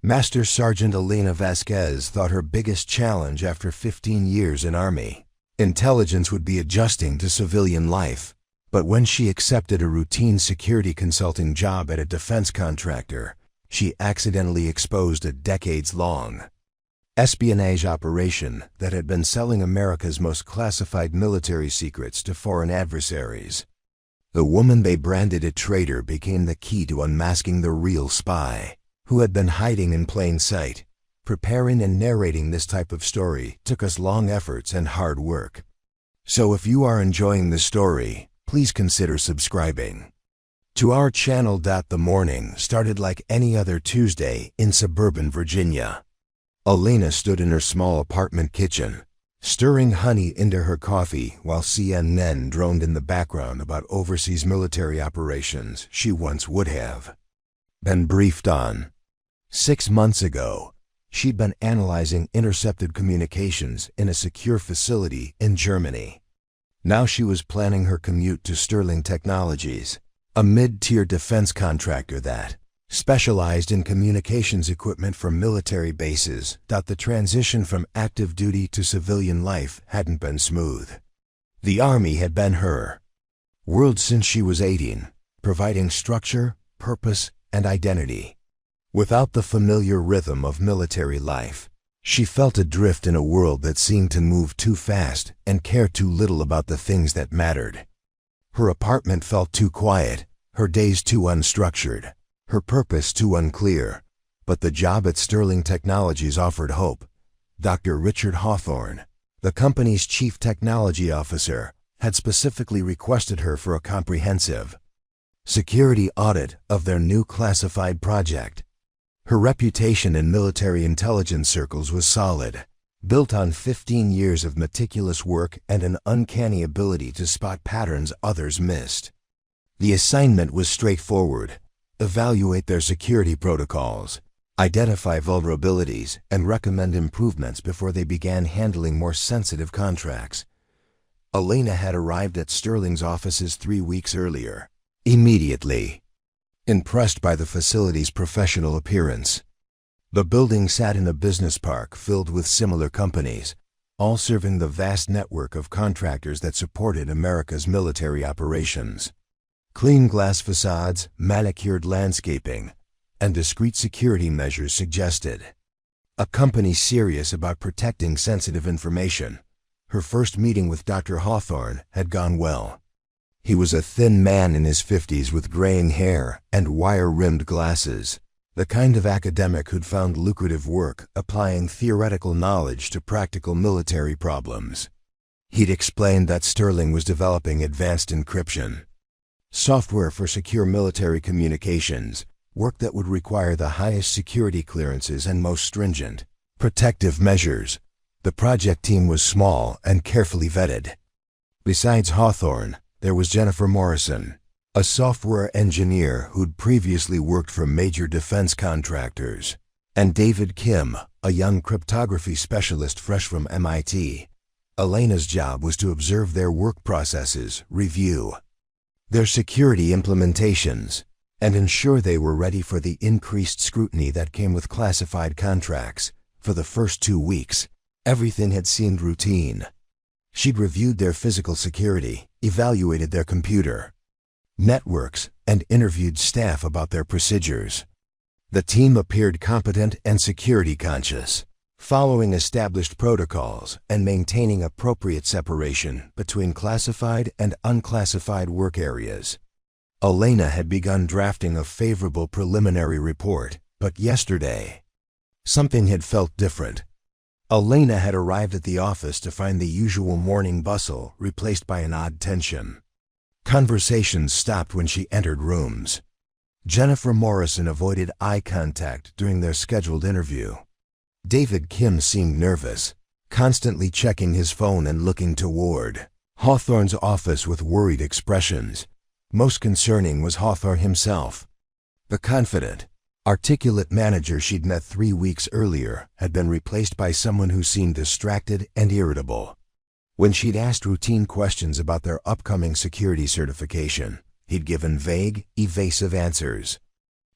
Master Sergeant Elena Vasquez thought her biggest challenge after 15 years in Army intelligence would be adjusting to civilian life. But when she accepted a routine security consulting job at a defense contractor, she accidentally exposed a decades-long espionage operation that had been selling America's most classified military secrets to foreign adversaries. The woman they branded a traitor became the key to unmasking the real spy, who had been hiding in plain sight. Preparing and narrating this type of story took us long efforts and hard work. So if you are enjoying the story, please consider subscribing to our channel. The morning started like any other Tuesday in suburban Virginia. Elena stood in her small apartment kitchen, stirring honey into her coffee while CNN droned in the background about overseas military operations she once would have been briefed on. 6 months ago, she'd been analyzing intercepted communications in a secure facility in Germany. Now she was planning her commute to Sterling Technologies, a mid-tier defense contractor that specialized in communications equipment for military bases. The transition from active duty to civilian life hadn't been smooth. The Army had been her world since she was 18, providing structure, purpose, and identity. Without the familiar rhythm of military life, she felt adrift in a world that seemed to move too fast and care too little about the things that mattered. Her apartment felt too quiet, her days too unstructured, her purpose too unclear. But the job at Sterling Technologies offered hope. Dr. Richard Hawthorne, the company's chief technology officer, had specifically requested her for a comprehensive security audit of their new classified project. Her reputation in military intelligence circles was solid, built on 15 years of meticulous work and an uncanny ability to spot patterns others missed. The assignment was straightforward: evaluate their security protocols, identify vulnerabilities, and recommend improvements before they began handling more sensitive contracts. Elena had arrived at Sterling's offices 3 weeks earlier. Immediately impressed by the facility's professional appearance. The building sat in a business park filled with similar companies, all serving the vast network of contractors that supported America's military operations. Clean glass facades, manicured landscaping, and discreet security measures suggested a company serious about protecting sensitive information. Her first meeting with Dr. Hawthorne had gone well. He was a thin man in his 50s with graying hair and wire-rimmed glasses, the kind of academic who'd found lucrative work applying theoretical knowledge to practical military problems. He'd explained that Sterling was developing advanced encryption software for secure military communications, work that would require the highest security clearances and most stringent protective measures. The project team was small and carefully vetted. Besides Hawthorne, there was Jennifer Morrison, a software engineer who'd previously worked for major defense contractors, and David Kim, a young cryptography specialist fresh from MIT. Elena's job was to observe their work processes, review their security implementations, and ensure they were ready for the increased scrutiny that came with classified contracts. For the first 2 weeks, everything had seemed routine. She'd reviewed their physical security, evaluated their computer networks, and interviewed staff about their procedures. The team appeared competent and security conscious, following established protocols and maintaining appropriate separation between classified and unclassified work areas. Elena had begun drafting a favorable preliminary report, but yesterday, something had felt different. Elena had arrived at the office to find the usual morning bustle replaced by an odd tension. Conversations stopped when she entered rooms. Jennifer Morrison avoided eye contact during their scheduled interview. David Kim seemed nervous, constantly checking his phone and looking toward Hawthorne's office with worried expressions. Most concerning was Hawthorne himself. The confident, articulate manager she'd met 3 weeks earlier had been replaced by someone who seemed distracted and irritable. When she'd asked routine questions about their upcoming security certification, he'd given vague, evasive answers.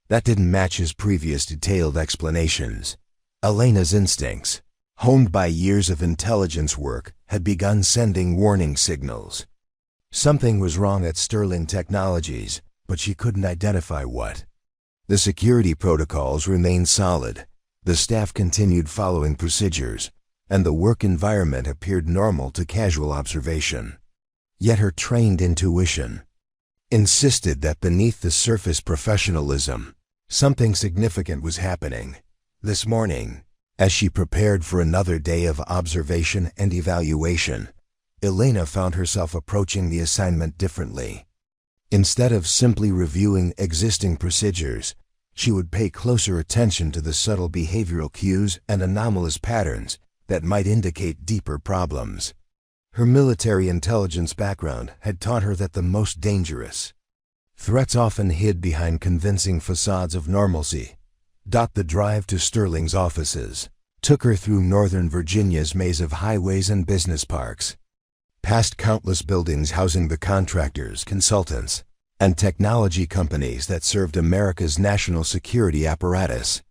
That didn't match his previous detailed explanations. Elena's instincts, honed by years of intelligence work, had begun sending warning signals. Something was wrong at Sterling Technologies, but she couldn't identify what. The security protocols remained solid, the staff continued following procedures, and the work environment appeared normal to casual observation. Yet her trained intuition insisted that beneath the surface professionalism, something significant was happening. This morning, as she prepared for another day of observation and evaluation, Elena found herself approaching the assignment differently. Instead of simply reviewing existing procedures, she would pay closer attention to the subtle behavioral cues and anomalous patterns that might indicate deeper problems. Her military intelligence background had taught her that the most dangerous threats often hid behind convincing facades of normalcy. The drive to Sterling's offices took her through Northern Virginia's maze of highways and business parks, past countless buildings housing the contractors, consultants, and technology companies that served America's national security apparatus.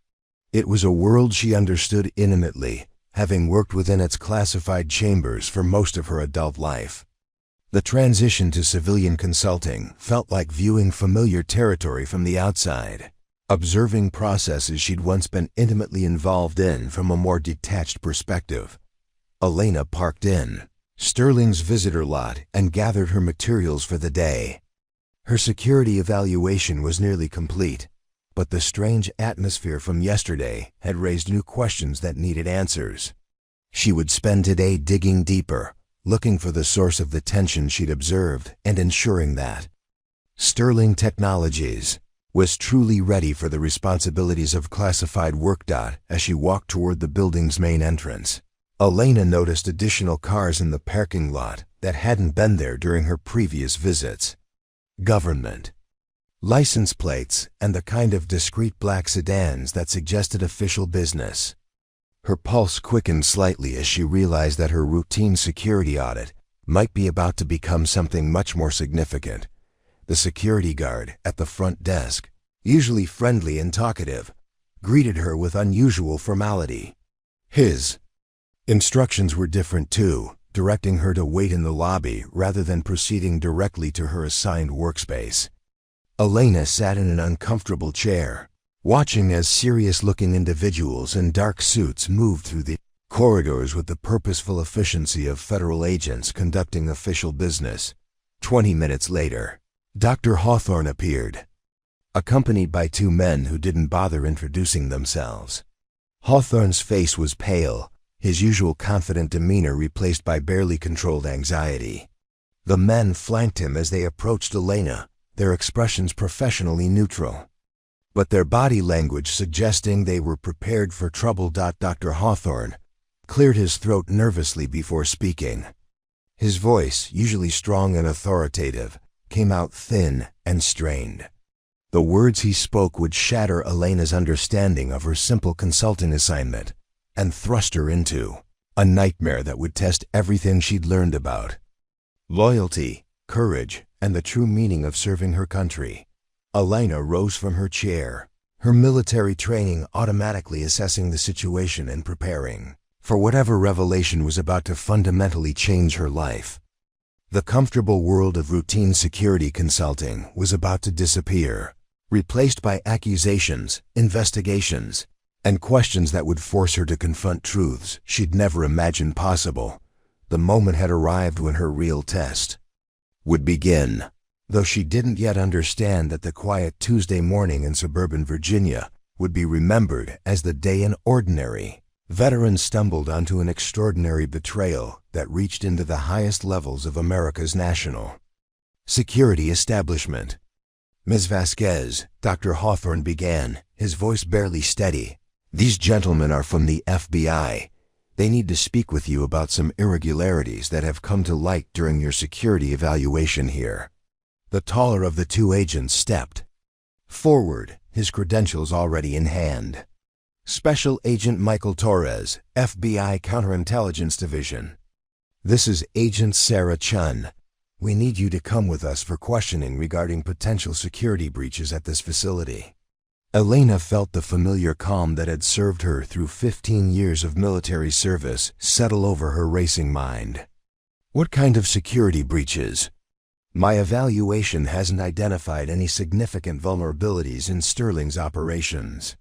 It was a world she understood intimately, having worked within its classified chambers for most of her adult life. The transition to civilian consulting felt like viewing familiar territory from the outside, observing processes she'd once been intimately involved in from a more detached perspective. Elena parked in Sterling's visitor lot and gathered her materials for the day. Her security evaluation was nearly complete, but the strange atmosphere from yesterday had raised new questions that needed answers. She would spend today digging deeper, looking for the source of the tension she'd observed and ensuring that Sterling Technologies was truly ready for the responsibilities of classified work. As she walked toward the building's main entrance, Elena noticed additional cars in the parking lot that hadn't been there during her previous visits. Government license plates and the kind of discreet black sedans that suggested official business. Her pulse quickened slightly as she realized that her routine security audit might be about to become something much more significant. The security guard at the front desk, usually friendly and talkative, greeted her with unusual formality. His instructions were different too, directing her to wait in the lobby rather than proceeding directly to her assigned workspace. Elena sat in an uncomfortable chair, watching as serious-looking individuals in dark suits moved through the corridors with the purposeful efficiency of federal agents conducting official business. 20 minutes later, Dr. Hawthorne appeared, accompanied by two men who didn't bother introducing themselves. Hawthorne's face was pale, his usual confident demeanor replaced by barely controlled anxiety. The men flanked him as they approached Elena, their expressions professionally neutral, but their body language suggesting they were prepared for trouble. Dr. Hawthorne cleared his throat nervously before speaking. His voice, usually strong and authoritative, came out thin and strained. The words he spoke would shatter Elena's understanding of her simple consulting assignment and thrust her into a nightmare that would test everything she'd learned about loyalty, courage, and the true meaning of serving her country. Elena rose from her chair, her military training automatically assessing the situation and preparing for whatever revelation was about to fundamentally change her life. The comfortable world of routine security consulting was about to disappear, replaced by accusations, investigations, and questions that would force her to confront truths she'd never imagined possible. The moment had arrived when her real test would begin. Though she didn't yet understand that the quiet Tuesday morning in suburban Virginia would be remembered as the day an ordinary veteran stumbled onto an extraordinary betrayal that reached into the highest levels of America's national security establishment. Ms. Vasquez, Dr. Hawthorne began, his voice barely steady. These gentlemen are from the FBI. They need to speak with you about some irregularities that have come to light during your security evaluation here. The taller of the two agents stepped forward, his credentials already in hand. Special Agent Michael Torres, FBI Counterintelligence Division. This is Agent Sarah Chun. We need you to come with us for questioning regarding potential security breaches at this facility. Elena felt the familiar calm that had served her through 15 years of military service settle over her racing mind. What kind of security breaches? My evaluation hasn't identified any significant vulnerabilities in Sterling's operations.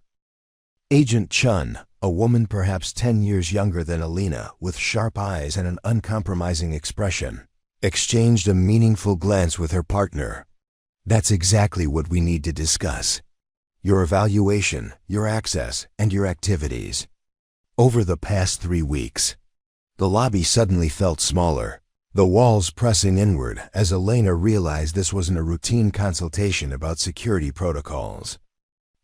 Agent Chun, a woman perhaps 10 years younger than Elena, with sharp eyes and an uncompromising expression, exchanged a meaningful glance with her partner. That's exactly what we need to discuss. Your evaluation, your access, and your activities. Over the past 3 weeks, the lobby suddenly felt smaller, the walls pressing inward as Elena realized this wasn't a routine consultation about security protocols.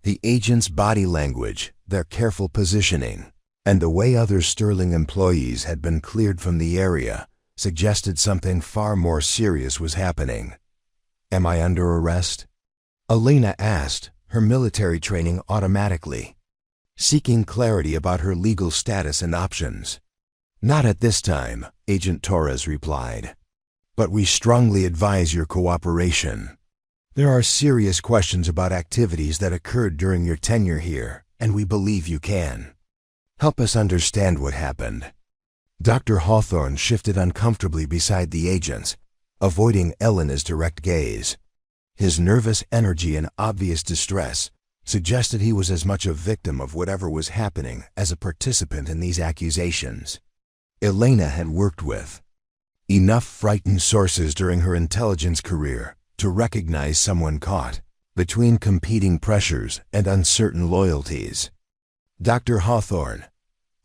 The agent's body language, their careful positioning, and the way other Sterling employees had been cleared from the area suggested something far more serious was happening. Am I under arrest? Elena asked, her military training automatically, seeking clarity about her legal status and options. Not at this time, Agent Torres replied. But we strongly advise your cooperation. There are serious questions about activities that occurred during your tenure here, and we believe you can help us understand what happened. Dr. Hawthorne shifted uncomfortably beside the agents, avoiding Elena's direct gaze. His nervous energy and obvious distress suggested he was as much a victim of whatever was happening as a participant in these accusations. Elena had worked with enough frightened sources during her intelligence career to recognize someone caught between competing pressures and uncertain loyalties. Dr. Hawthorne,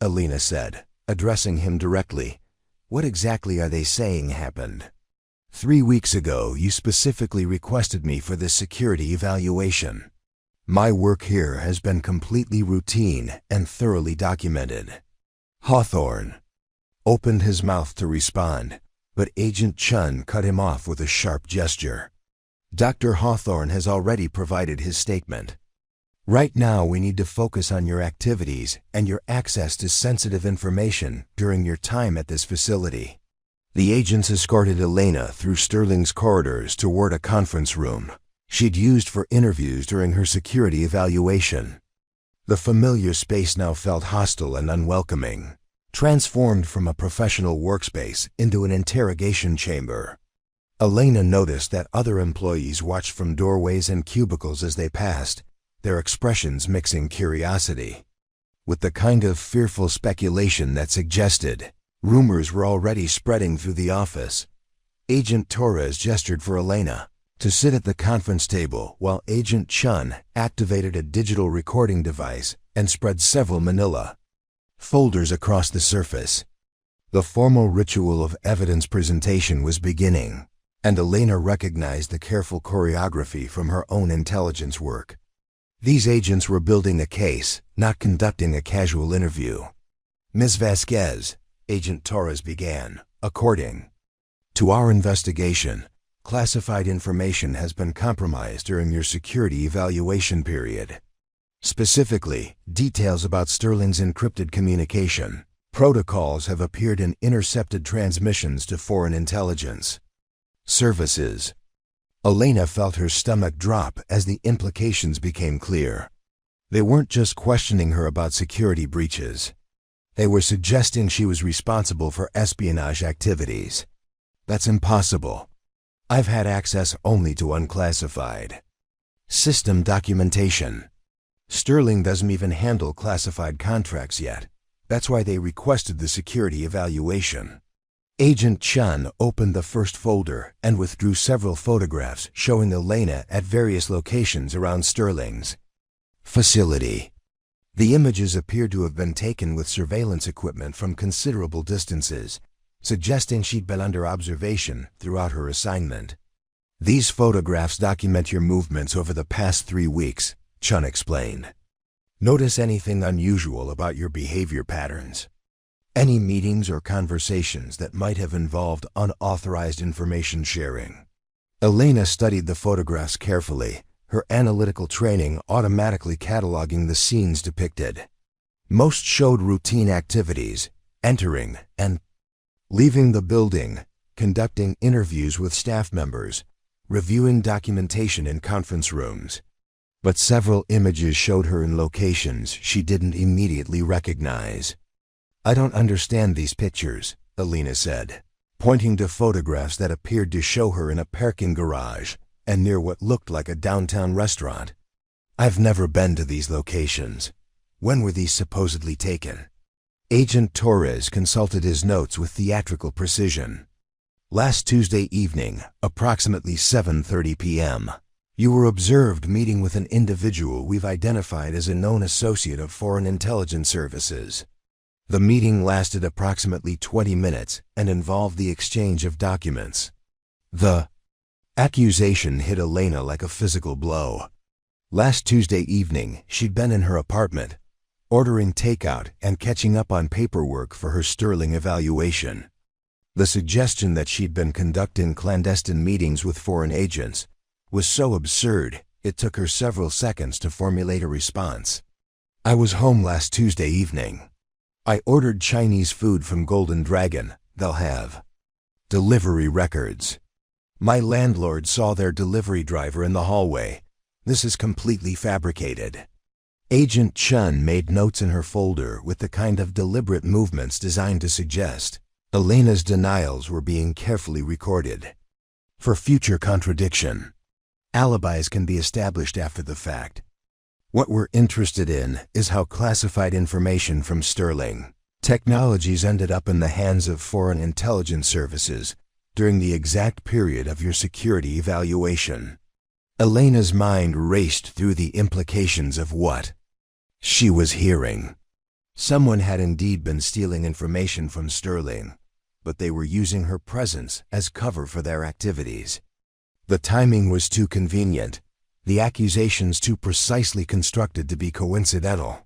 Elena said, addressing him directly, what exactly are they saying happened? 3 weeks ago, you specifically requested me for this security evaluation. My work here has been completely routine and thoroughly documented. Hawthorne opened his mouth to respond, but Agent Chun cut him off with a sharp gesture. Dr. Hawthorne has already provided his statement. Right now, we need to focus on your activities and your access to sensitive information during your time at this facility. The agents escorted Elena through Sterling's corridors toward a conference room she'd used for interviews during her security evaluation. The familiar space now felt hostile and unwelcoming, transformed from a professional workspace into an interrogation chamber. Elena noticed that other employees watched from doorways and cubicles as they passed, their expressions mixing curiosity with the kind of fearful speculation that suggested rumors were already spreading through the office. Agent Torres gestured for Elena to sit at the conference table while Agent Chun activated a digital recording device and spread several manila folders across the surface. The formal ritual of evidence presentation was beginning, and Elena recognized the careful choreography from her own intelligence work. These agents were building a case, not conducting a casual interview. Ms. Vasquez, Agent Torres began, according to our investigation, classified information has been compromised during your security evaluation period. Specifically, details about Sterling's encrypted communication protocols have appeared in intercepted transmissions to foreign intelligence services. Elena felt her stomach drop as the implications became clear. They weren't just questioning her about security breaches. They were suggesting she was responsible for espionage activities. That's impossible. I've had access only to unclassified system documentation. Sterling doesn't even handle classified contracts yet. That's why they requested the security evaluation. Agent Chun opened the first folder and withdrew several photographs showing Elena at various locations around Sterling's facility. The images appeared to have been taken with surveillance equipment from considerable distances, suggesting she'd been under observation throughout her assignment. These photographs document your movements over the past 3 weeks, Chun explained. Notice anything unusual about your behavior patterns? Any meetings or conversations that might have involved unauthorized information sharing? Elena studied the photographs carefully, her analytical training automatically cataloging the scenes depicted. Most showed routine activities, entering and leaving the building, conducting interviews with staff members, reviewing documentation in conference rooms. but several images showed her in locations she didn't immediately recognize. "I don't understand these pictures," Elena said, pointing to photographs that appeared to show her in a parking garage and near what looked like a downtown restaurant. "I've never been to these locations. When were these supposedly taken?" Agent Torres consulted his notes with theatrical precision. "Last Tuesday evening, approximately 7:30 p.m., you were observed meeting with an individual we've identified as a known associate of Foreign Intelligence Services. The meeting lasted approximately 20 minutes and involved the exchange of documents." The accusation hit Elena like a physical blow. Last Tuesday evening, she'd been in her apartment, ordering takeout and catching up on paperwork for her Sterling evaluation. The suggestion that she'd been conducting clandestine meetings with foreign agents was so absurd, it took her several seconds to formulate a response. "I was home last Tuesday evening. I ordered Chinese food from Golden Dragon. They'll have delivery records. My landlord saw their delivery driver in the hallway. This is completely fabricated." Agent Chun made notes in her folder with the kind of deliberate movements designed to suggest Elena's denials were being carefully recorded. For future contradiction, alibis can be established after the fact. What we're interested in is how classified information from Sterling Technologies ended up in the hands of Foreign Intelligence Services during the exact period of your security evaluation. Elena's mind raced through the implications of what she was hearing. Someone had indeed been stealing information from Sterling, but they were using her presence as cover for their activities. The timing was too convenient, the accusations too precisely constructed to be coincidental.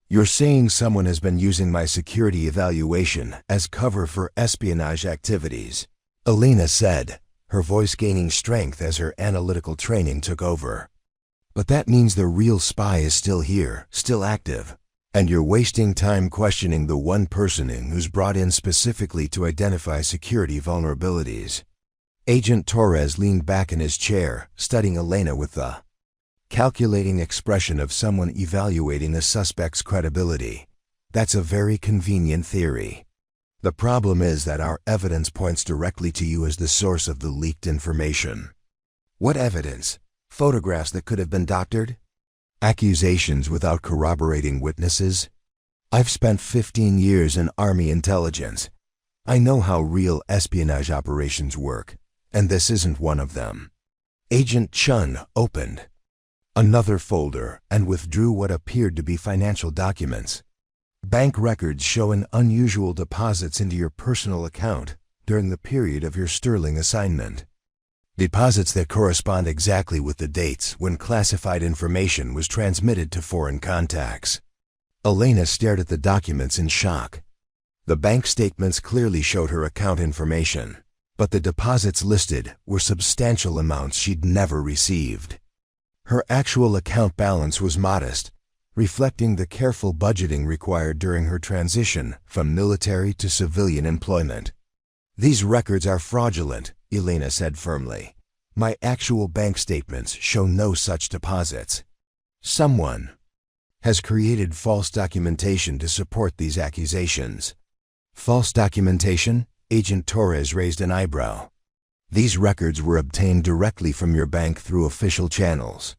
"You're saying someone has been using my security evaluation as cover for espionage activities," Elena said, her voice gaining strength as her analytical training took over. "But that means the real spy is still here, still active, and you're wasting time questioning the one person who's brought in specifically to identify security vulnerabilities." Agent Torres leaned back in his chair, studying Elena with the calculating expression of someone evaluating a suspect's credibility. "That's a very convenient theory. The problem is that our evidence points directly to you as the source of the leaked information." "What evidence? Photographs that could have been doctored? Accusations without corroborating witnesses? I've spent 15 years in Army intelligence. I know how real espionage operations work, and this isn't one of them." Agent Chun opened another folder and withdrew what appeared to be financial documents. "Bank records showing unusual deposits into your personal account during the period of your Sterling assignment. Deposits that correspond exactly with the dates when classified information was transmitted to foreign contacts." Elena stared at the documents in shock. The bank statements clearly showed her account information, but the deposits listed were substantial amounts she'd never received. Her actual account balance was modest, reflecting the careful budgeting required during her transition from military to civilian employment. "These records are fraudulent," Elena said firmly. "My actual bank statements show no such deposits. Someone has created false documentation to support these accusations." "False documentation?" Agent Torres raised an eyebrow. "These records were obtained directly from your bank through official channels.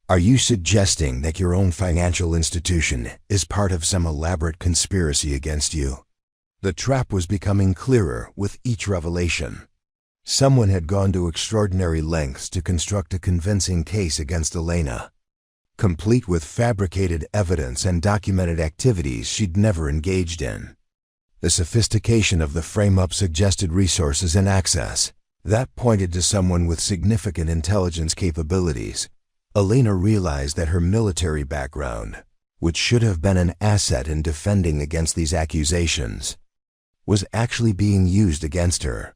Are you suggesting that your own financial institution is part of some elaborate conspiracy against you?" The trap was becoming clearer with each revelation. Someone had gone to extraordinary lengths to construct a convincing case against Elena, complete with fabricated evidence and documented activities she'd never engaged in. The sophistication of the frame-up suggested resources and access. That pointed to someone with significant intelligence capabilities. Elena realized that her military background, which should have been an asset in defending against these accusations, was actually being used against her.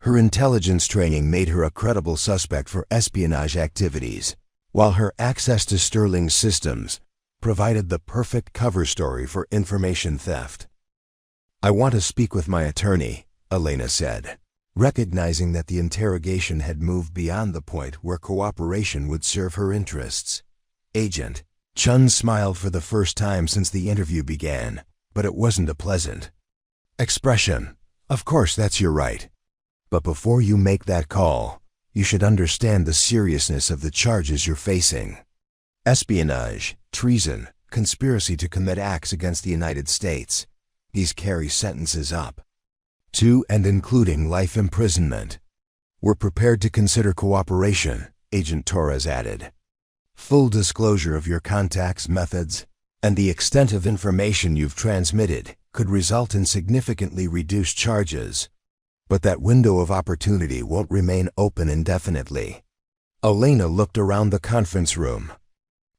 Her intelligence training made her a credible suspect for espionage activities, while her access to Sterling's systems provided the perfect cover story for information theft. "I want to speak with my attorney," Elena said, recognizing that the interrogation had moved beyond the point where cooperation would serve her interests. Agent Chun smiled for the first time since the interview began, but it wasn't a pleasant expression. Of course, that's your right. But before you make that call, you should understand the seriousness of the charges you're facing. Espionage, treason, conspiracy to commit acts against the United States. These carry sentences up to and including life imprisonment. We're prepared to consider cooperation, Agent Torres added. Full disclosure of your contacts, methods, and the extent of information you've transmitted could result in significantly reduced charges. But that window of opportunity won't remain open indefinitely. Elena looked around the conference room,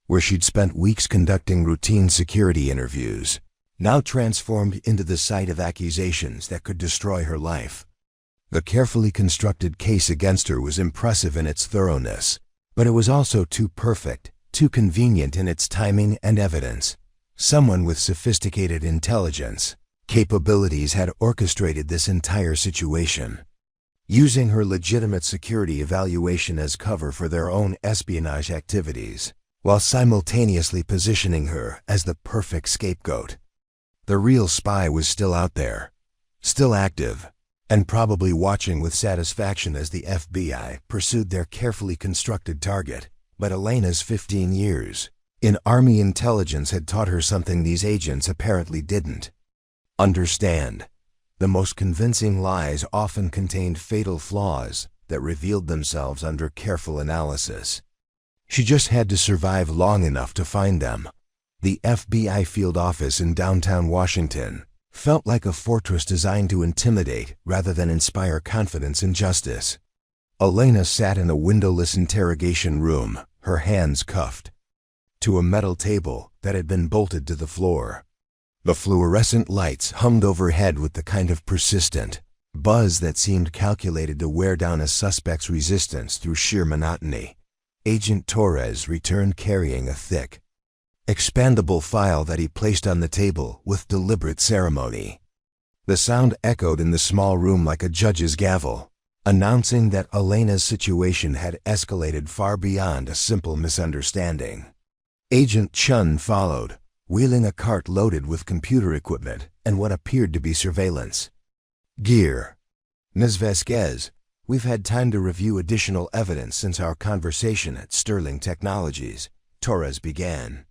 where she'd spent weeks conducting routine security interviews, now transformed into the site of accusations that could destroy her life. The carefully constructed case against her was impressive in its thoroughness, but it was also too perfect, too convenient in its timing and evidence. Someone with sophisticated intelligence capabilities had orchestrated this entire situation, using her legitimate security evaluation as cover for their own espionage activities, while simultaneously positioning her as the perfect scapegoat. The real spy was still out there, still active, and probably watching with satisfaction as the FBI pursued their carefully constructed target. But Elena's 15 years in Army intelligence had taught her something these agents apparently didn't understand. The most convincing lies often contained fatal flaws that revealed themselves under careful analysis. She just had to survive long enough to find them. The FBI field office in downtown Washington felt like a fortress designed to intimidate rather than inspire confidence in justice. Elena sat in a windowless interrogation room, her hands cuffed to a metal table that had been bolted to the floor. The fluorescent lights hummed overhead with the kind of persistent buzz that seemed calculated to wear down a suspect's resistance through sheer monotony. Agent Torres returned carrying a thick, expandable file that he placed on the table with deliberate ceremony. The sound echoed in the small room like a judge's gavel, announcing that Elena's situation had escalated far beyond a simple misunderstanding. Agent Chun followed, wheeling a cart loaded with computer equipment and what appeared to be surveillance gear. Ms. Vasquez, we've had time to review additional evidence since our conversation at Sterling Technologies, Torres began,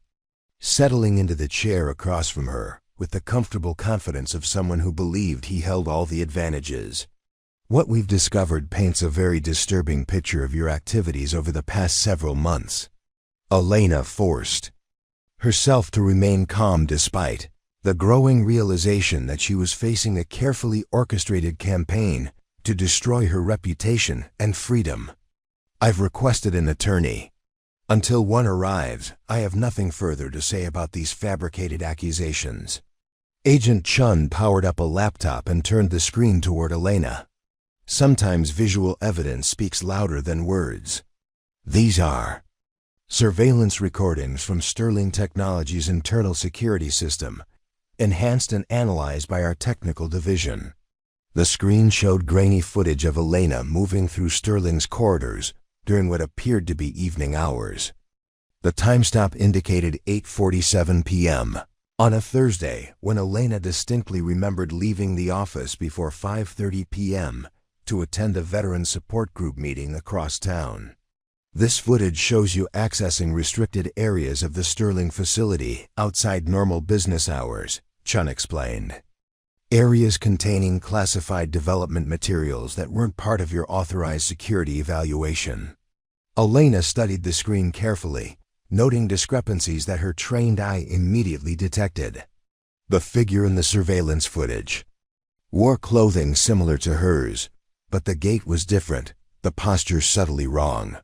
settling into the chair across from her with the comfortable confidence of someone who believed he held all the advantages. What we've discovered paints a very disturbing picture of your activities over the past several months. Elena forced herself to remain calm despite the growing realization that she was facing a carefully orchestrated campaign to destroy her reputation and freedom. I've requested an attorney. Until one arrives, I have nothing further to say about these fabricated accusations. Agent Chun powered up a laptop and turned the screen toward Elena. Sometimes visual evidence speaks louder than words. These are surveillance recordings from Sterling Technologies' internal security system, enhanced and analyzed by our technical division. The screen showed grainy footage of Elena moving through Sterling's corridors during what appeared to be evening hours. The timestamp indicated 8:47 p.m. on a Thursday, when Elena distinctly remembered leaving the office before 5:30 p.m. to attend a veteran support group meeting across town. This footage shows you accessing restricted areas of the Sterling facility outside normal business hours, Chun explained. Areas containing classified development materials that weren't part of your authorized security evaluation. Elena studied the screen carefully, noting discrepancies that her trained eye immediately detected. The figure in the surveillance footage wore clothing similar to hers, but the gait was different, the posture subtly wrong.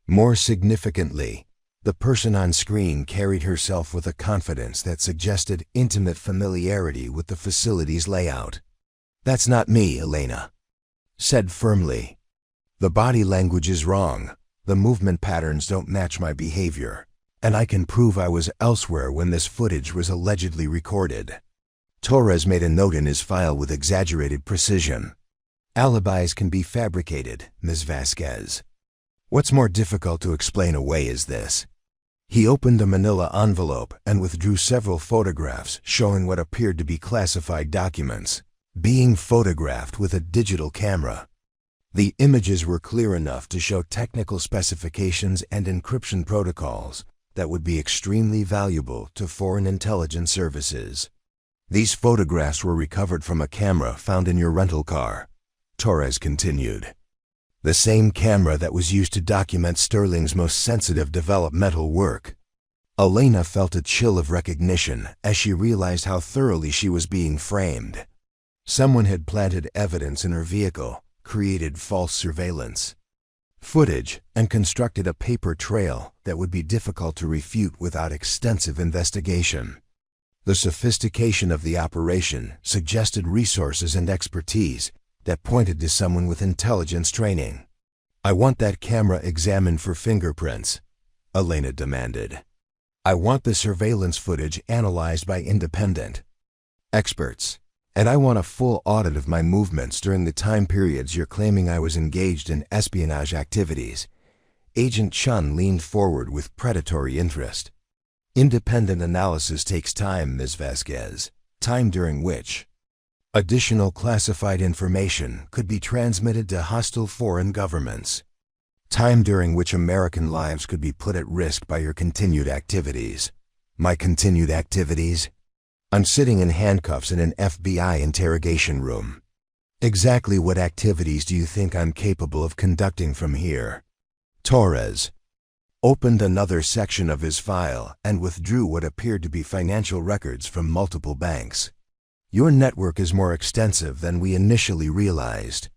More significantly, the person on screen carried herself with a confidence that suggested intimate familiarity with the facility's layout. "That's not me," Elena said firmly. "The body language is wrong, the movement patterns don't match my behavior, and I can prove I was elsewhere when this footage was allegedly recorded." Torres made a note in his file with exaggerated precision. "Alibis can be fabricated, Ms. Vasquez. What's more difficult to explain away is this. He opened a manila envelope and withdrew several photographs showing what appeared to be classified documents, being photographed with a digital camera. The images were clear enough to show technical specifications and encryption protocols that would be extremely valuable to foreign intelligence services. These photographs were recovered from a camera found in your rental car, Torres continued. The same camera that was used to document Sterling's most sensitive developmental work. Elena felt a chill of recognition as she realized how thoroughly she was being framed. Someone had planted evidence in her vehicle, created false surveillance footage, and constructed a paper trail that would be difficult to refute without extensive investigation. The sophistication of the operation suggested resources and expertise that pointed to someone with intelligence training. "I want that camera examined for fingerprints," Elena demanded. "I want the surveillance footage analyzed by independent experts. And I want a full audit of my movements during the time periods you're claiming I was engaged in espionage activities." Agent Chun leaned forward with predatory interest. "Independent analysis takes time, Ms. Vasquez, time during which additional classified information could be transmitted to hostile foreign governments. Time during which American lives could be put at risk by your continued activities." "My continued activities?" "I'm sitting in handcuffs in an FBI interrogation room. Exactly what activities do you think I'm capable of conducting from here?" Torres opened another section of his file and withdrew what appeared to be financial records from multiple banks. "Your network is more extensive than we initially realized.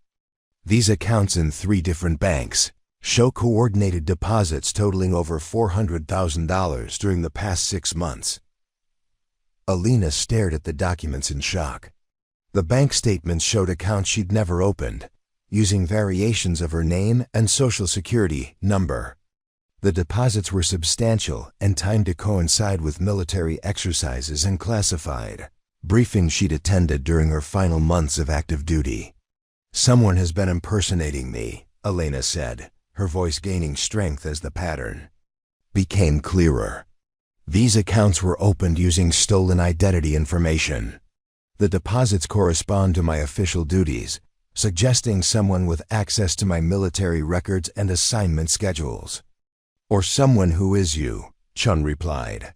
These accounts in 3 different banks show coordinated deposits totaling over $400,000 during the past 6 months. Elena stared at the documents in shock. The bank statements showed accounts she'd never opened, using variations of her name and social security number. The deposits were substantial and timed to coincide with military exercises and classified briefings she'd attended during her final months of active duty. "Someone has been impersonating me," Elena said, her voice gaining strength as the pattern became clearer. "These accounts were opened using stolen identity information. The deposits correspond to my official duties, suggesting someone with access to my military records and assignment schedules." "Or someone who is you," Chun replied.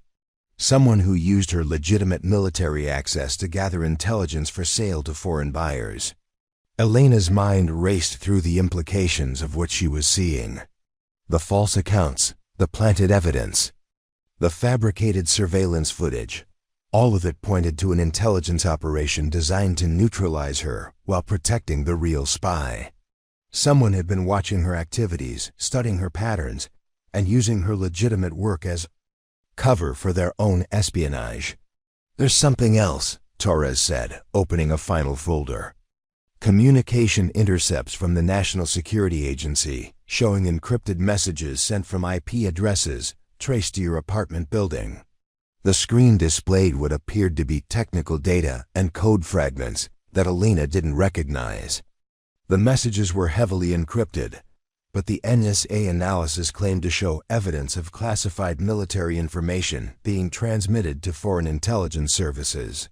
"Someone who used her legitimate military access to gather intelligence for sale to foreign buyers." Elena's mind raced through the implications of what she was seeing. The false accounts, the planted evidence, the fabricated surveillance footage. All of it pointed to an intelligence operation designed to neutralize her while protecting the real spy. Someone had been watching her activities, studying her patterns, and using her legitimate work as cover for their own espionage. "There's something else," Torres said, opening a final folder. "Communication intercepts from the National Security Agency, showing encrypted messages sent from IP addresses traced to your apartment building." The screen displayed what appeared to be technical data and code fragments that Elena didn't recognize. The messages were heavily encrypted, but the NSA analysis claimed to show evidence of classified military information being transmitted to foreign intelligence services.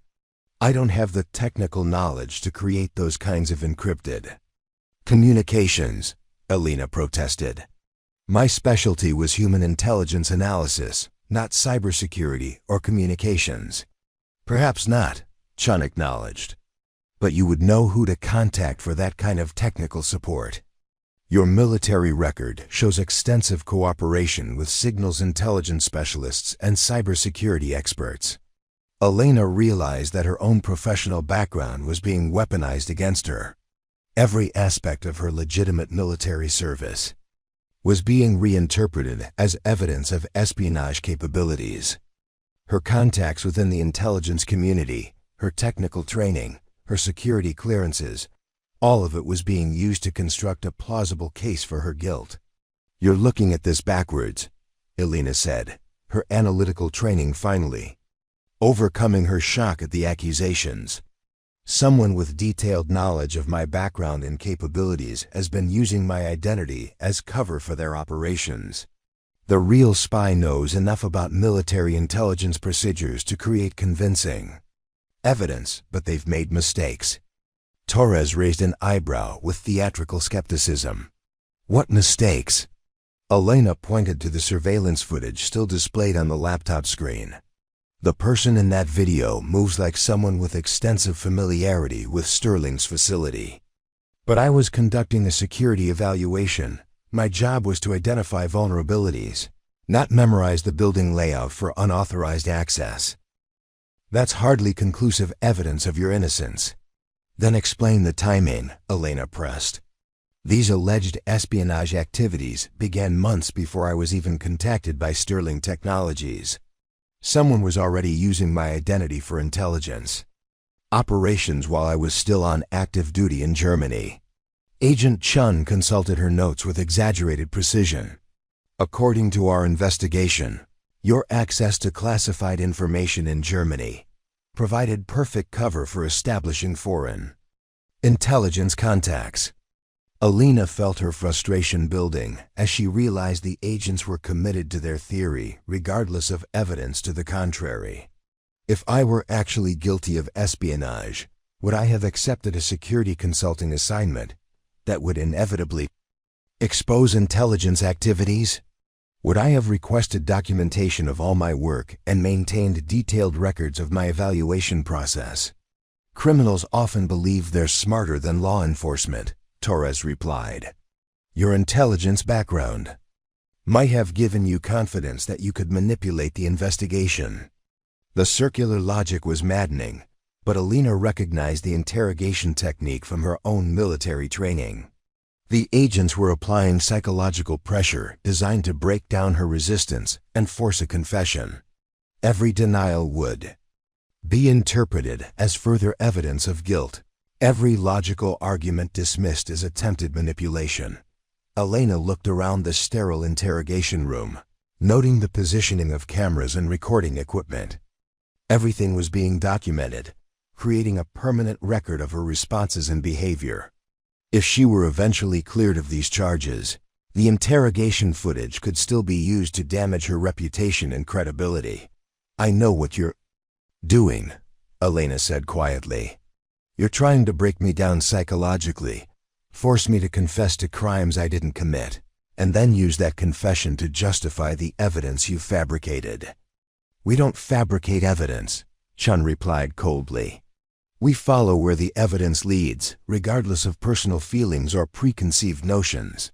"I don't have the technical knowledge to create those kinds of encrypted communications," Elena protested. "My specialty was human intelligence analysis, not cybersecurity or communications." "Perhaps not," Chun acknowledged. "But you would know who to contact for that kind of technical support. Your military record shows extensive cooperation with signals intelligence specialists and cybersecurity experts." Elena realized that her own professional background was being weaponized against her. Every aspect of her legitimate military service was being reinterpreted as evidence of espionage capabilities. Her contacts within the intelligence community, her technical training, her security clearances, all of it was being used to construct a plausible case for her guilt. "You're looking at this backwards," Elena said, her analytical training finally overcoming her shock at the accusations. "Someone with detailed knowledge of my background and capabilities has been using my identity as cover for their operations." The real spy knows enough about military intelligence procedures to create convincing evidence, but they've made mistakes. Torres raised an eyebrow with theatrical skepticism. What mistakes? Elena pointed to the surveillance footage still displayed on the laptop screen. The person in that video moves like someone with extensive familiarity with Sterling's facility. But I was conducting a security evaluation. My job was to identify vulnerabilities, not memorize the building layout for unauthorized access. That's hardly conclusive evidence of your innocence. Then explain the timing, Elena pressed. These alleged espionage activities began months before I was even contacted by Sterling Technologies. Someone was already using my identity for intelligence operations while I was still on active duty in Germany. Agent Chun consulted her notes with exaggerated precision. According to our investigation, your access to classified information in Germany provided perfect cover for establishing foreign intelligence contacts. Elena felt her frustration building as she realized the agents were committed to their theory, regardless of evidence to the contrary. If I were actually guilty of espionage, would I have accepted a security consulting assignment that would inevitably expose intelligence activities? Would I have requested documentation of all my work and maintained detailed records of my evaluation process? Criminals often believe they're smarter than law enforcement, Torres replied. Your intelligence background might have given you confidence that you could manipulate the investigation. The circular logic was maddening, but Elena recognized the interrogation technique from her own military training. The agents were applying psychological pressure designed to break down her resistance and force a confession. Every denial would be interpreted as further evidence of guilt. Every logical argument dismissed as attempted manipulation. Elena looked around the sterile interrogation room, noting the positioning of cameras and recording equipment. Everything was being documented, creating a permanent record of her responses and behavior. If she were eventually cleared of these charges, the interrogation footage could still be used to damage her reputation and credibility. I know what you're doing, Elena said quietly. You're trying to break me down psychologically, force me to confess to crimes I didn't commit, and then use that confession to justify the evidence you fabricated. We don't fabricate evidence, Chun replied coldly. We follow where the evidence leads, regardless of personal feelings or preconceived notions.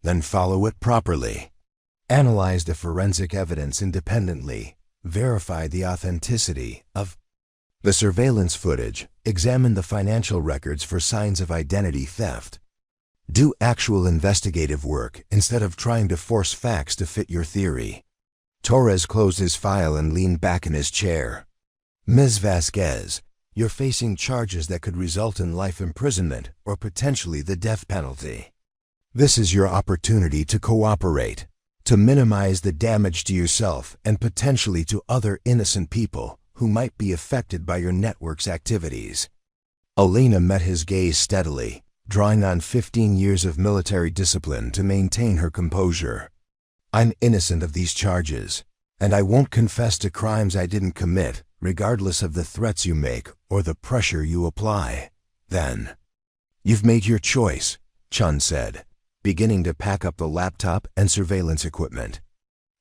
Then follow it properly. Analyze the forensic evidence independently, verify the authenticity of the surveillance footage, examine the financial records for signs of identity theft. Do actual investigative work instead of trying to force facts to fit your theory. Torres closed his file and leaned back in his chair. Ms. Vasquez, you're facing charges that could result in life imprisonment or potentially the death penalty. This is your opportunity to cooperate, to minimize the damage to yourself and potentially to other innocent people who might be affected by your network's activities. Elena met his gaze steadily, drawing on 15 years of military discipline to maintain her composure. I'm innocent of these charges, and I won't confess to crimes I didn't commit, regardless of the threats you make or the pressure you apply. Then, you've made your choice, Chun said, beginning to pack up the laptop and surveillance equipment.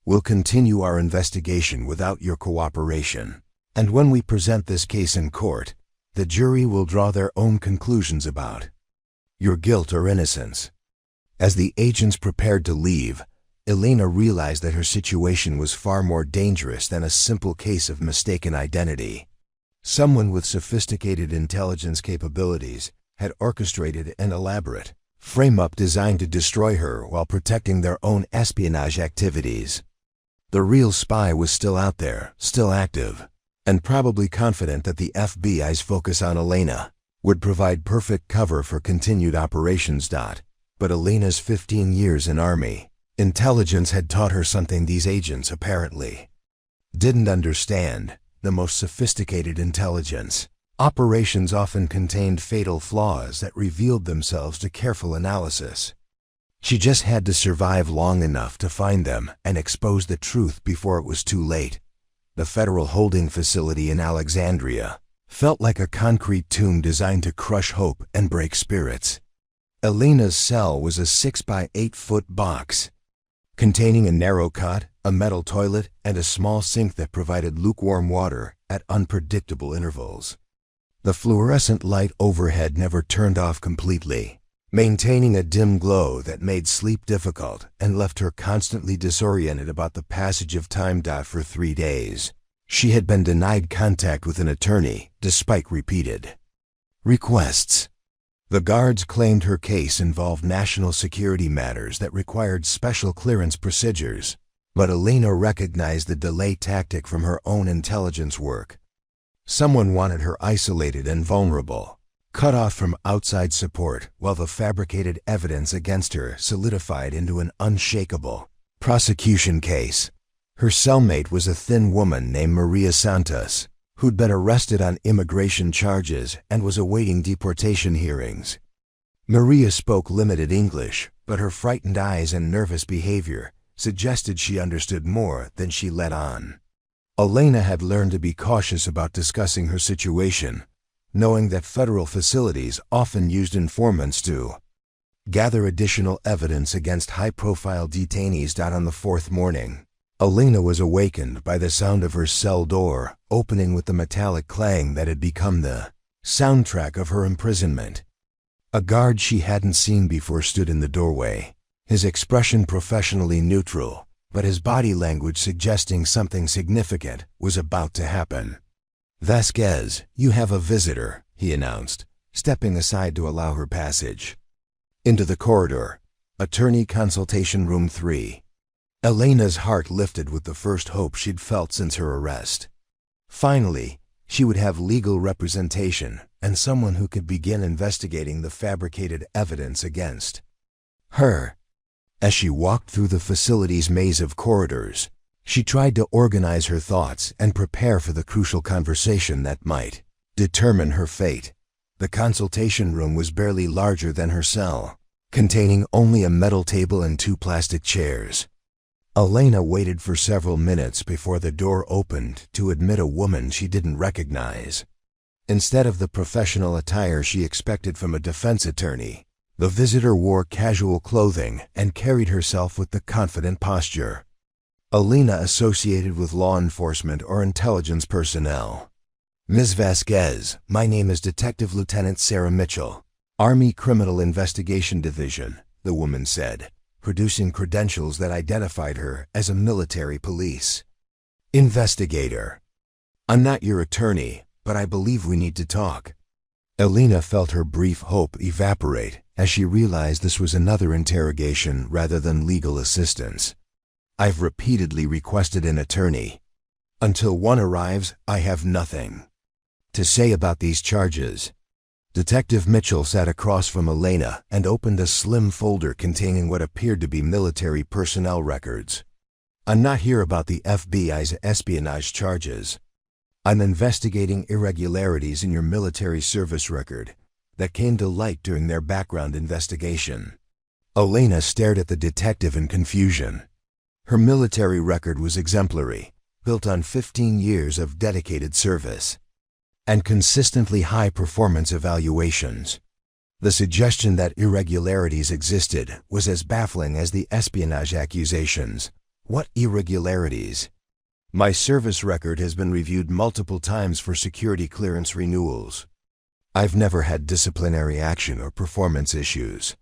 We'll continue our investigation without your cooperation. And when we present this case in court, the jury will draw their own conclusions about your guilt or innocence. As the agents prepared to leave, Elena realized that her situation was far more dangerous than a simple case of mistaken identity. Someone with sophisticated intelligence capabilities had orchestrated an elaborate frame-up designed to destroy her while protecting their own espionage activities. The real spy was still out there, still active, and probably confident that the FBI's focus on Elena would provide perfect cover for continued operations. But Elena's 15 years in Army intelligence had taught her something these agents apparently didn't understand: the most sophisticated intelligence operations often contained fatal flaws that revealed themselves to careful analysis. She just had to survive long enough to find them and expose the truth before it was too late. The federal holding facility in Alexandria felt like a concrete tomb designed to crush hope and break spirits. Elena's cell was a 6 by 8 foot box, containing a narrow cot, a metal toilet, and a small sink that provided lukewarm water at unpredictable intervals. The fluorescent light overhead never turned off completely, maintaining a dim glow that made sleep difficult and left her constantly disoriented about the passage of time. For 3 days, she had been denied contact with an attorney despite repeated requests. The guards claimed her case involved national security matters that required special clearance procedures, but Elena recognized the delay tactic from her own intelligence work. Someone wanted her isolated and vulnerable, cut off from outside support, while the fabricated evidence against her solidified into an unshakable prosecution case. Her cellmate was a thin woman named Maria Santos, who'd been arrested on immigration charges and was awaiting deportation hearings. Maria spoke limited English, but her frightened eyes and nervous behavior suggested she understood more than she let on. Elena had learned to be cautious about discussing her situation, knowing that federal facilities often used informants to gather additional evidence against high-profile detainees. On the 4th morning, Elena was awakened by the sound of her cell door opening with the metallic clang that had become the soundtrack of her imprisonment. A guard she hadn't seen before stood in the doorway, his expression professionally neutral, but his body language suggesting something significant was about to happen. "Vasquez, you have a visitor," he announced, stepping aside to allow her passage. Into the corridor, attorney consultation room 3. Elena's heart lifted with the first hope she'd felt since her arrest. Finally, she would have legal representation and someone who could begin investigating the fabricated evidence against her. As she walked through the facility's maze of corridors, she tried to organize her thoughts and prepare for the crucial conversation that might determine her fate. The consultation room was barely larger than her cell, containing only a metal table and 2 plastic chairs. Elena waited for several minutes before the door opened to admit a woman she didn't recognize. Instead of the professional attire she expected from a defense attorney, the visitor wore casual clothing and carried herself with the confident posture Elena associated with law enforcement or intelligence personnel. "Ms. Vasquez, my name is Detective Lieutenant Sarah Mitchell, Army Criminal Investigation Division," the woman said, producing credentials that identified her as a military police investigator. "I'm not your attorney, but I believe we need to talk." Elena felt her brief hope evaporate as she realized this was another interrogation rather than legal assistance. "I've repeatedly requested an attorney. Until one arrives, I have nothing to say about these charges." Detective Mitchell sat across from Elena and opened a slim folder containing what appeared to be military personnel records. "I'm not here about the FBI's espionage charges. I'm investigating irregularities in your military service record that came to light during their background investigation." Elena stared at the detective in confusion. Her military record was exemplary, built on 15 years of dedicated service and consistently high performance evaluations. The suggestion that irregularities existed was as baffling as the espionage accusations. "What irregularities?" "My service record has been reviewed multiple times for security clearance renewals. I've never had disciplinary action or performance issues."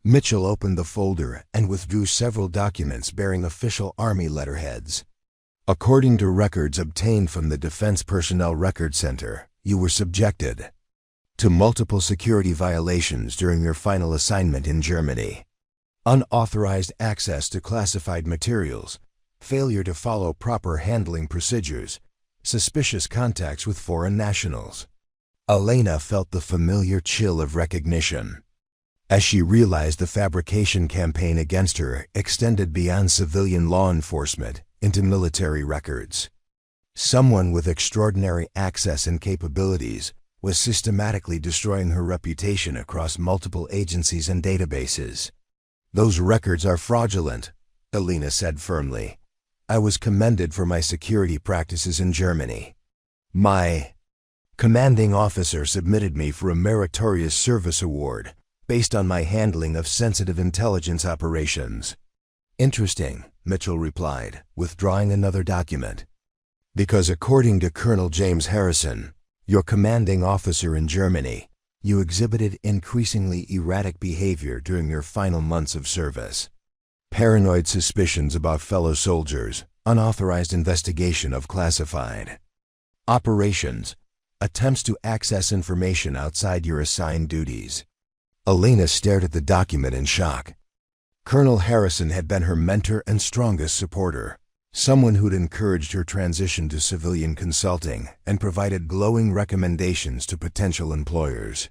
Mitchell opened the folder and withdrew several documents bearing official Army letterheads. "According to records obtained from the Defense Personnel Record Center, you were subjected to multiple security violations during your final assignment in Germany. Unauthorized access to classified materials, failure to follow proper handling procedures, suspicious contacts with foreign nationals." Elena felt the familiar chill of recognition as she realized the fabrication campaign against her extended beyond civilian law enforcement into military records. Someone with extraordinary access and capabilities was systematically destroying her reputation across multiple agencies and databases. Those records are fraudulent, Elena said firmly. I was commended for my security practices in Germany. My commanding officer submitted me for a meritorious service award based on my handling of sensitive intelligence operations. Interesting, Mitchell replied, withdrawing another document. Because according to Colonel James Harrison, your commanding officer in Germany, you exhibited increasingly erratic behavior during your final months of service. Paranoid suspicions about fellow soldiers, unauthorized investigation of classified operations, attempts to access information outside your assigned duties. Elena stared at the document in shock. Colonel Harrison had been her mentor and strongest supporter, someone who'd encouraged her transition to civilian consulting and provided glowing recommendations to potential employers.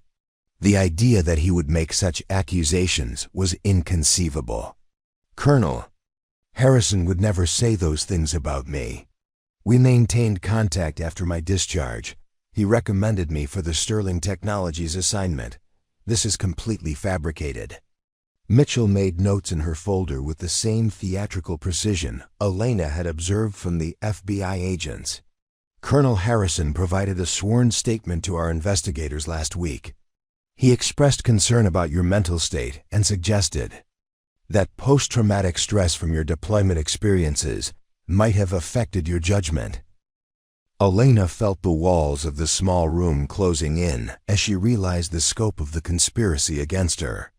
The idea that he would make such accusations was inconceivable. Colonel Harrison would never say those things about me. We maintained contact after my discharge. He recommended me for the Sterling Technologies assignment. This is completely fabricated. Mitchell made notes in her folder with the same theatrical precision Elena had observed from the FBI agents. Colonel Harrison provided a sworn statement to our investigators last week. He expressed concern about your mental state and suggested that post-traumatic stress from your deployment experiences might have affected your judgment. Elena felt the walls of the small room closing in as she realized the scope of the conspiracy against her.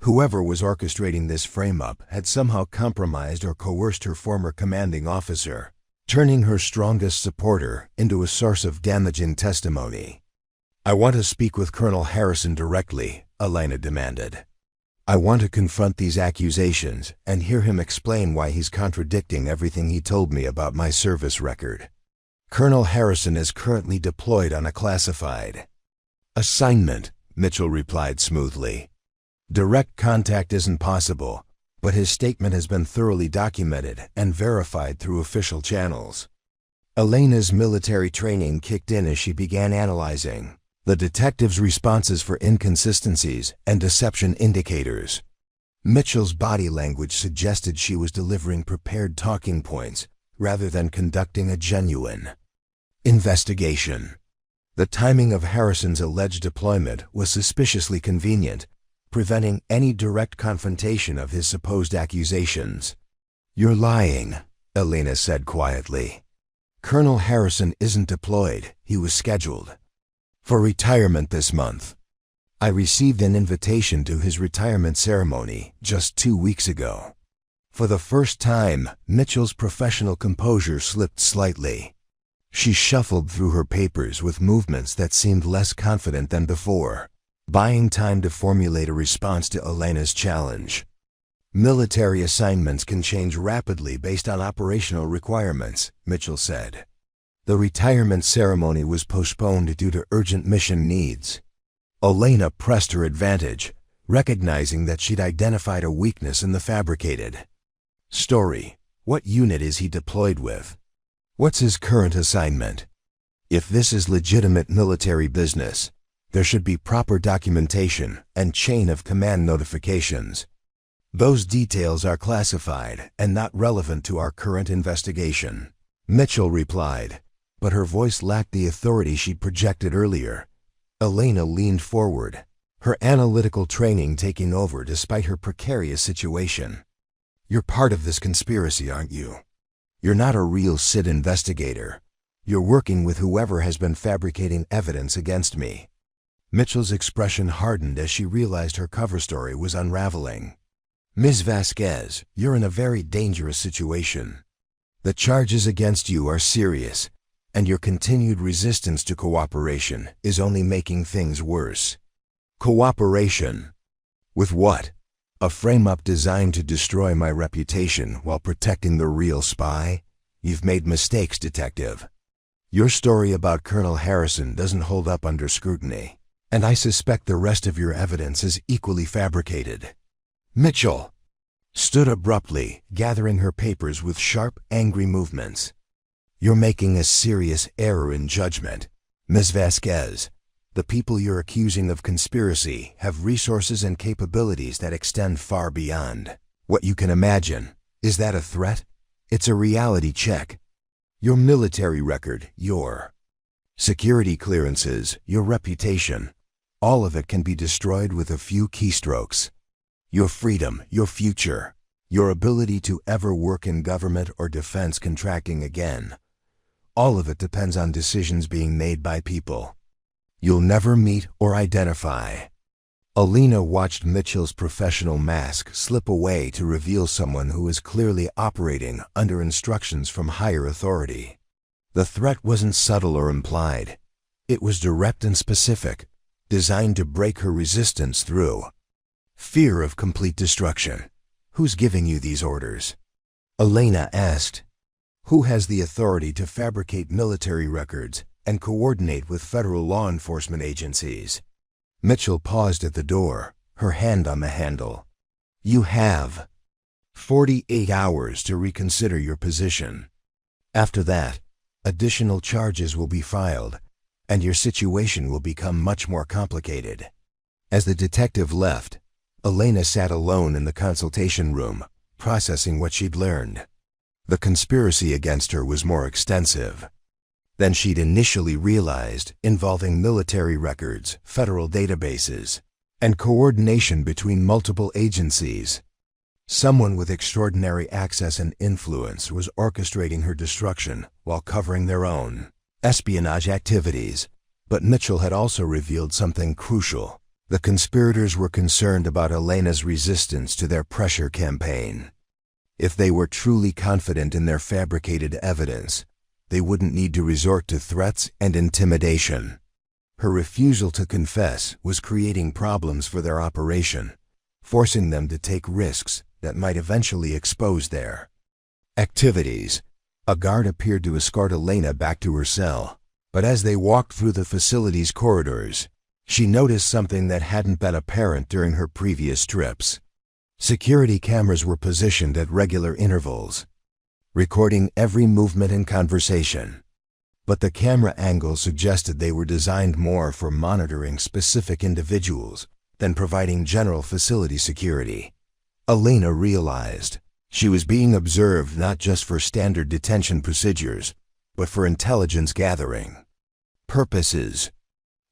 Whoever was orchestrating this frame-up had somehow compromised or coerced her former commanding officer, turning her strongest supporter into a source of damaging testimony. I want to speak with Colonel Harrison directly, Elena demanded. I want to confront these accusations and hear him explain why he's contradicting everything he told me about my service record. Colonel Harrison is currently deployed on a classified assignment, Mitchell replied smoothly. Direct contact isn't possible, but his statement has been thoroughly documented and verified through official channels. Elena's military training kicked in as she began analyzing the detective's responses for inconsistencies and deception indicators. Mitchell's body language suggested she was delivering prepared talking points rather than conducting a genuine investigation. The timing of Harrison's alleged deployment was suspiciously convenient, preventing any direct confrontation of his supposed accusations. You're lying, Elena said quietly. Colonel Harrison isn't deployed. He was scheduled for retirement this month. I received an invitation to his retirement ceremony just 2 weeks ago. For the first time, Mitchell's professional composure slipped slightly. She shuffled through her papers with movements that seemed less confident than before, buying time to formulate a response to Elena's challenge. Military assignments can change rapidly based on operational requirements, Mitchell said. The retirement ceremony was postponed due to urgent mission needs. Elena pressed her advantage, recognizing that she'd identified a weakness in the fabricated story. What unit is he deployed with? What's his current assignment? If this is legitimate military business, there should be proper documentation and chain of command notifications. Those details are classified and not relevant to our current investigation, Mitchell replied, but her voice lacked the authority she'd projected earlier. Elena leaned forward, her analytical training taking over despite her precarious situation. You're part of this conspiracy, aren't you? You're not a real SID investigator. You're working with whoever has been fabricating evidence against me. Mitchell's expression hardened as she realized her cover story was unraveling. Ms. Vasquez, you're in a very dangerous situation. The charges against you are serious, and your continued resistance to cooperation is only making things worse. Cooperation? With what? A frame-up designed to destroy my reputation while protecting the real spy? You've made mistakes, detective. Your story about Colonel Harrison doesn't hold up under scrutiny, and I suspect the rest of your evidence is equally fabricated. Mitchell stood abruptly, gathering her papers with sharp, angry movements. You're making a serious error in judgment, Ms. Vasquez. The people you're accusing of conspiracy have resources and capabilities that extend far beyond what you can imagine. Is that a threat? It's a reality check. Your military record, your security clearances, your reputation, all of it can be destroyed with a few keystrokes. Your freedom, your future, your ability to ever work in government or defense contracting again. All of it depends on decisions being made by people you'll never meet or identify. Alina watched Mitchell's professional mask slip away to reveal someone who was clearly operating under instructions from higher authority. The threat wasn't subtle or implied. It was direct and specific, designed to break her resistance through fear of complete destruction. Who's giving you these orders? Alina asked. Who has the authority to fabricate military records and coordinate with federal law enforcement agencies? Mitchell paused at the door, her hand on the handle. You have 48 hours to reconsider your position. After that, additional charges will be filed, and your situation will become much more complicated. As the detective left, Alina sat alone in the consultation room, processing what she'd learned. The conspiracy against her was more extensive than she'd initially realized, involving military records, federal databases, and coordination between multiple agencies. Someone with extraordinary access and influence was orchestrating her destruction while covering their own espionage activities. But Mitchell had also revealed something crucial. The conspirators were concerned about Alina's resistance to their pressure campaign. If they were truly confident in their fabricated evidence, they wouldn't need to resort to threats and intimidation. Her refusal to confess was creating problems for their operation, forcing them to take risks that might eventually expose their activities. A guard appeared to escort Alina back to her cell, but as they walked through the facility's corridors, she noticed something that hadn't been apparent during her previous trips. Security cameras were positioned at regular intervals, recording every movement and conversation. But the camera angles suggested they were designed more for monitoring specific individuals than providing general facility security. Alina realized she was being observed not just for standard detention procedures, but for intelligence gathering purposes.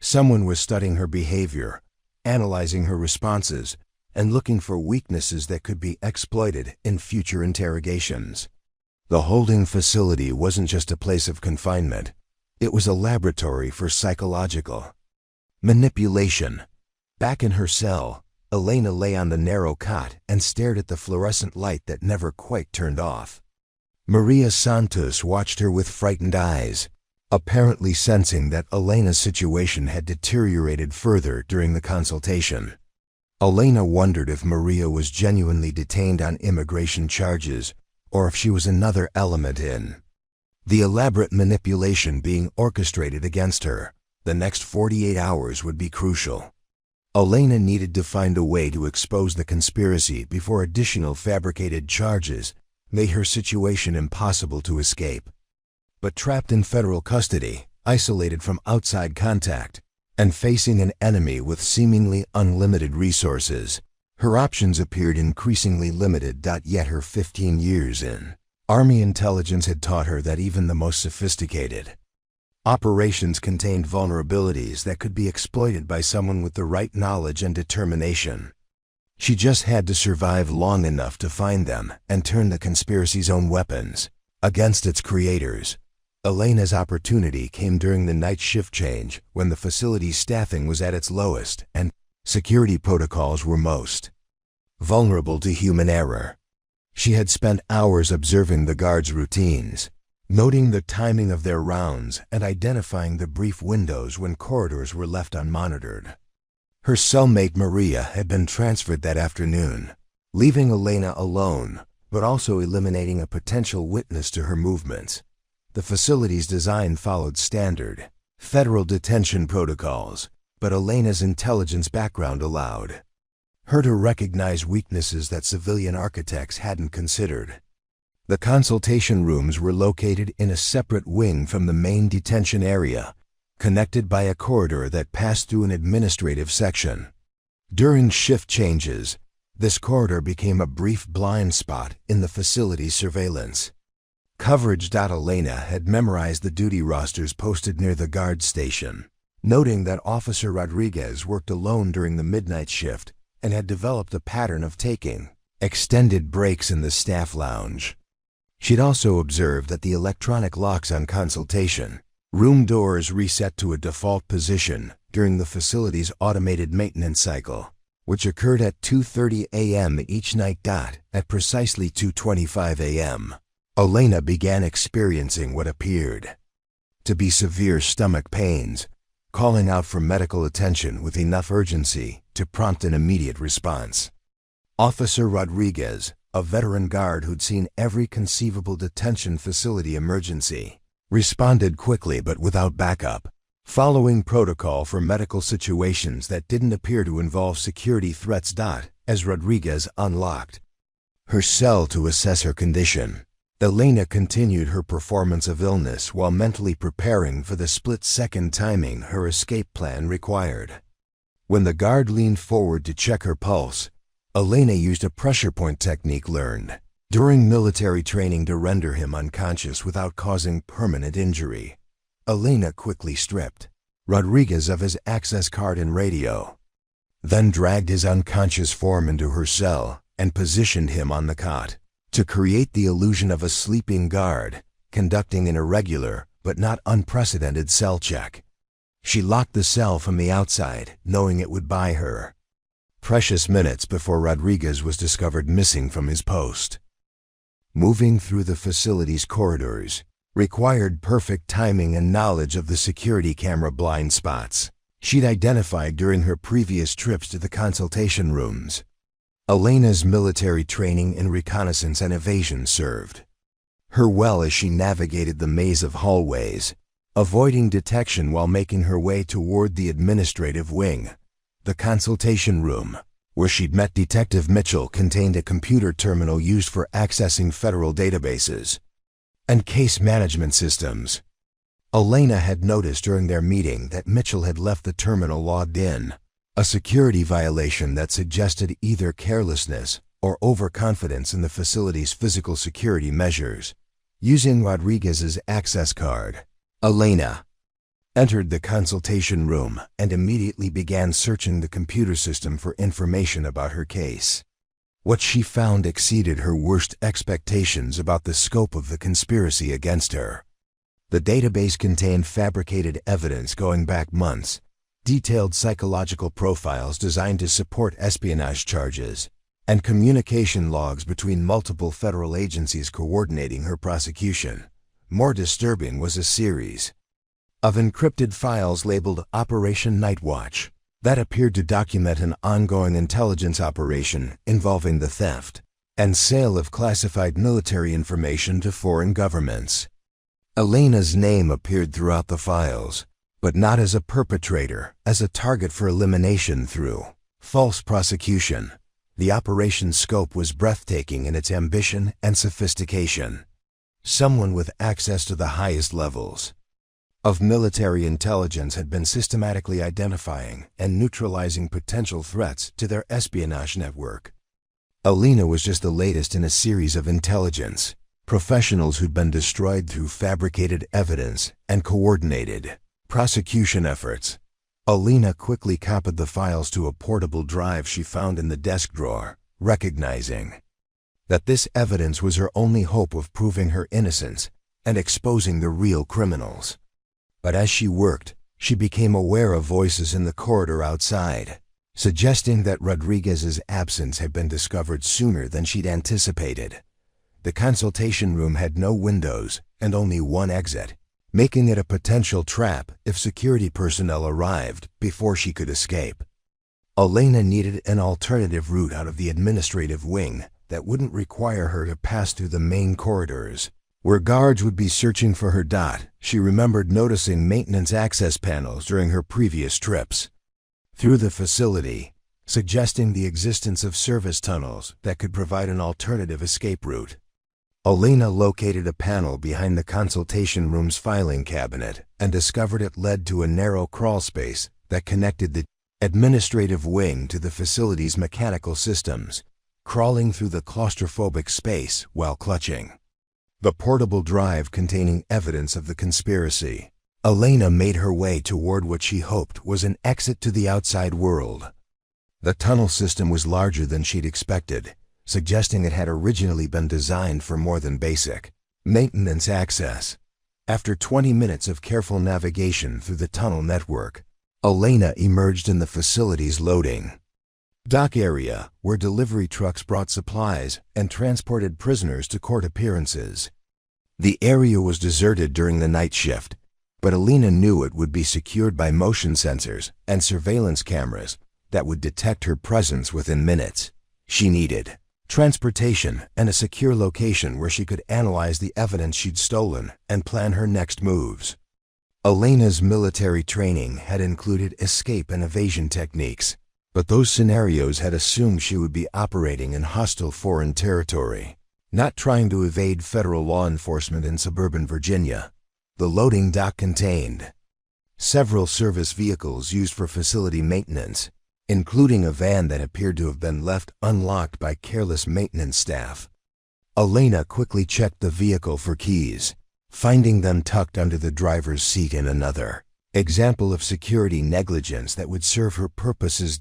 Someone was studying her behavior, analyzing her responses, and looking for weaknesses that could be exploited in future interrogations. The holding facility wasn't just a place of confinement. It was a laboratory for psychological manipulation. Back in her cell, Alina lay on the narrow cot and stared at the fluorescent light that never quite turned off. Maria Santos watched her with frightened eyes, apparently sensing that Alina's situation had deteriorated further during the consultation. Alina wondered if Maria was genuinely detained on immigration charges, or if she was another element in the elaborate manipulation being orchestrated against her. The next 48 hours would be crucial. Alina needed to find a way to expose the conspiracy before additional fabricated charges made her situation impossible to escape. But trapped in federal custody, isolated from outside contact, and facing an enemy with seemingly unlimited resources, her options appeared increasingly limited. Yet her 15 years in Army intelligence had taught her that even the most sophisticated operations contained vulnerabilities that could be exploited by someone with the right knowledge and determination. She just had to survive long enough to find them and turn the conspiracy's own weapons against its creators. Alina's opportunity came during the night shift change, when the facility's staffing was at its lowest and security protocols were most vulnerable to human error. She had spent hours observing the guards' routines, noting the timing of their rounds and identifying the brief windows when corridors were left unmonitored. Her cellmate Maria had been transferred that afternoon, leaving Alina alone, but also eliminating a potential witness to her movements. The facility's design followed standard federal detention protocols, but Alina's intelligence background allowed her to recognize weaknesses that civilian architects hadn't considered. The consultation rooms were located in a separate wing from the main detention area, connected by a corridor that passed through an administrative section. During shift changes, this corridor became a brief blind spot in the facility's surveillance. Coverage. Elena had memorized the duty rosters posted near the guard station, noting that Officer Rodriguez worked alone during the midnight shift and had developed a pattern of taking extended breaks in the staff lounge. She'd also observed that the electronic locks on consultation room doors reset to a default position during the facility's automated maintenance cycle, which occurred at 2:30 a.m. each night. At precisely 2:25 a.m., Elena began experiencing what appeared to be severe stomach pains, calling out for medical attention with enough urgency to prompt an immediate response. Officer Rodriguez, a veteran guard who'd seen every conceivable detention facility emergency, responded quickly but without backup, following protocol for medical situations that didn't appear to involve security threats. As Rodriguez unlocked her cell to assess her condition, Elena continued her performance of illness while mentally preparing for the split-second timing her escape plan required. When the guard leaned forward to check her pulse, Elena used a pressure point technique learned during military training to render him unconscious without causing permanent injury. Elena quickly stripped Rodriguez of his access card and radio, then dragged his unconscious form into her cell and positioned him on the cot to create the illusion of a sleeping guard, conducting an irregular but not unprecedented cell check. She locked the cell from the outside, knowing it would buy her precious minutes before Rodriguez was discovered missing from his post. Moving through the facility's corridors required perfect timing and knowledge of the security camera blind spots she'd identified during her previous trips to the consultation rooms. Elena's military training in reconnaissance and evasion served her well as she navigated the maze of hallways, avoiding detection while making her way toward the administrative wing. The consultation room, where she'd met Detective Mitchell, contained a computer terminal used for accessing federal databases and case management systems. Elena had noticed during their meeting that Mitchell had left the terminal logged in, a security violation that suggested either carelessness or overconfidence in the facility's physical security measures. Using Rodriguez's access card, Elena entered the consultation room and immediately began searching the computer system for information about her case. What she found exceeded her worst expectations about the scope of the conspiracy against her. The database contained fabricated evidence going back months, detailed psychological profiles designed to support espionage charges, and communication logs between multiple federal agencies coordinating her prosecution. More disturbing was a series of encrypted files labeled Operation Nightwatch that appeared to document an ongoing intelligence operation involving the theft and sale of classified military information to foreign governments. Elena's name appeared throughout the files, but not as a perpetrator, as a target for elimination through false prosecution. The operation's scope was breathtaking in its ambition and sophistication. Someone with access to the highest levels of military intelligence had been systematically identifying and neutralizing potential threats to their espionage network. Elena was just the latest in a series of intelligence professionals who'd been destroyed through fabricated evidence and coordinated prosecution efforts. Elena quickly copied the files to a portable drive she found in the desk drawer, recognizing that this evidence was her only hope of proving her innocence and exposing the real criminals. But as she worked, she became aware of voices in the corridor outside, suggesting that Rodriguez's absence had been discovered sooner than she'd anticipated. The consultation room had no windows and only one exit, making it a potential trap if security personnel arrived before she could escape. Elena needed an alternative route out of the administrative wing that wouldn't require her to pass through the main corridors, where guards would be searching for her. She remembered noticing maintenance access panels during her previous trips through the facility, suggesting the existence of service tunnels that could provide an alternative escape route. Elena located a panel behind the consultation room's filing cabinet and discovered it led to a narrow crawl space that connected the administrative wing to the facility's mechanical systems, crawling through the claustrophobic space while clutching the portable drive containing evidence of the conspiracy. Elena made her way toward what she hoped was an exit to the outside world. The tunnel system was larger than she'd expected, suggesting it had originally been designed for more than basic maintenance access. After 20 minutes of careful navigation through the tunnel network, Elena emerged in the facility's loading dock area, where delivery trucks brought supplies and transported prisoners to court appearances. The area was deserted during the night shift, but Elena knew it would be secured by motion sensors and surveillance cameras that would detect her presence within minutes. She needed transportation and a secure location where she could analyze the evidence she'd stolen and plan her next moves. Elena's military training had included escape and evasion techniques, but those scenarios had assumed she would be operating in hostile foreign territory, not trying to evade federal law enforcement in suburban Virginia. The loading dock contained several service vehicles used for facility maintenance, including a van that appeared to have been left unlocked by careless maintenance staff. Elena quickly checked the vehicle for keys, finding them tucked under the driver's seat in another example of security negligence that would serve her purposes.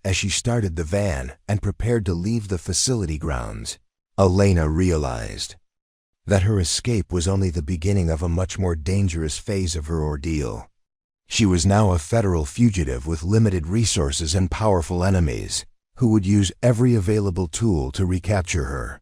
As she started the van and prepared to leave the facility grounds, Elena realized that her escape was only the beginning of a much more dangerous phase of her ordeal. She was now a federal fugitive with limited resources and powerful enemies who would use every available tool to recapture her.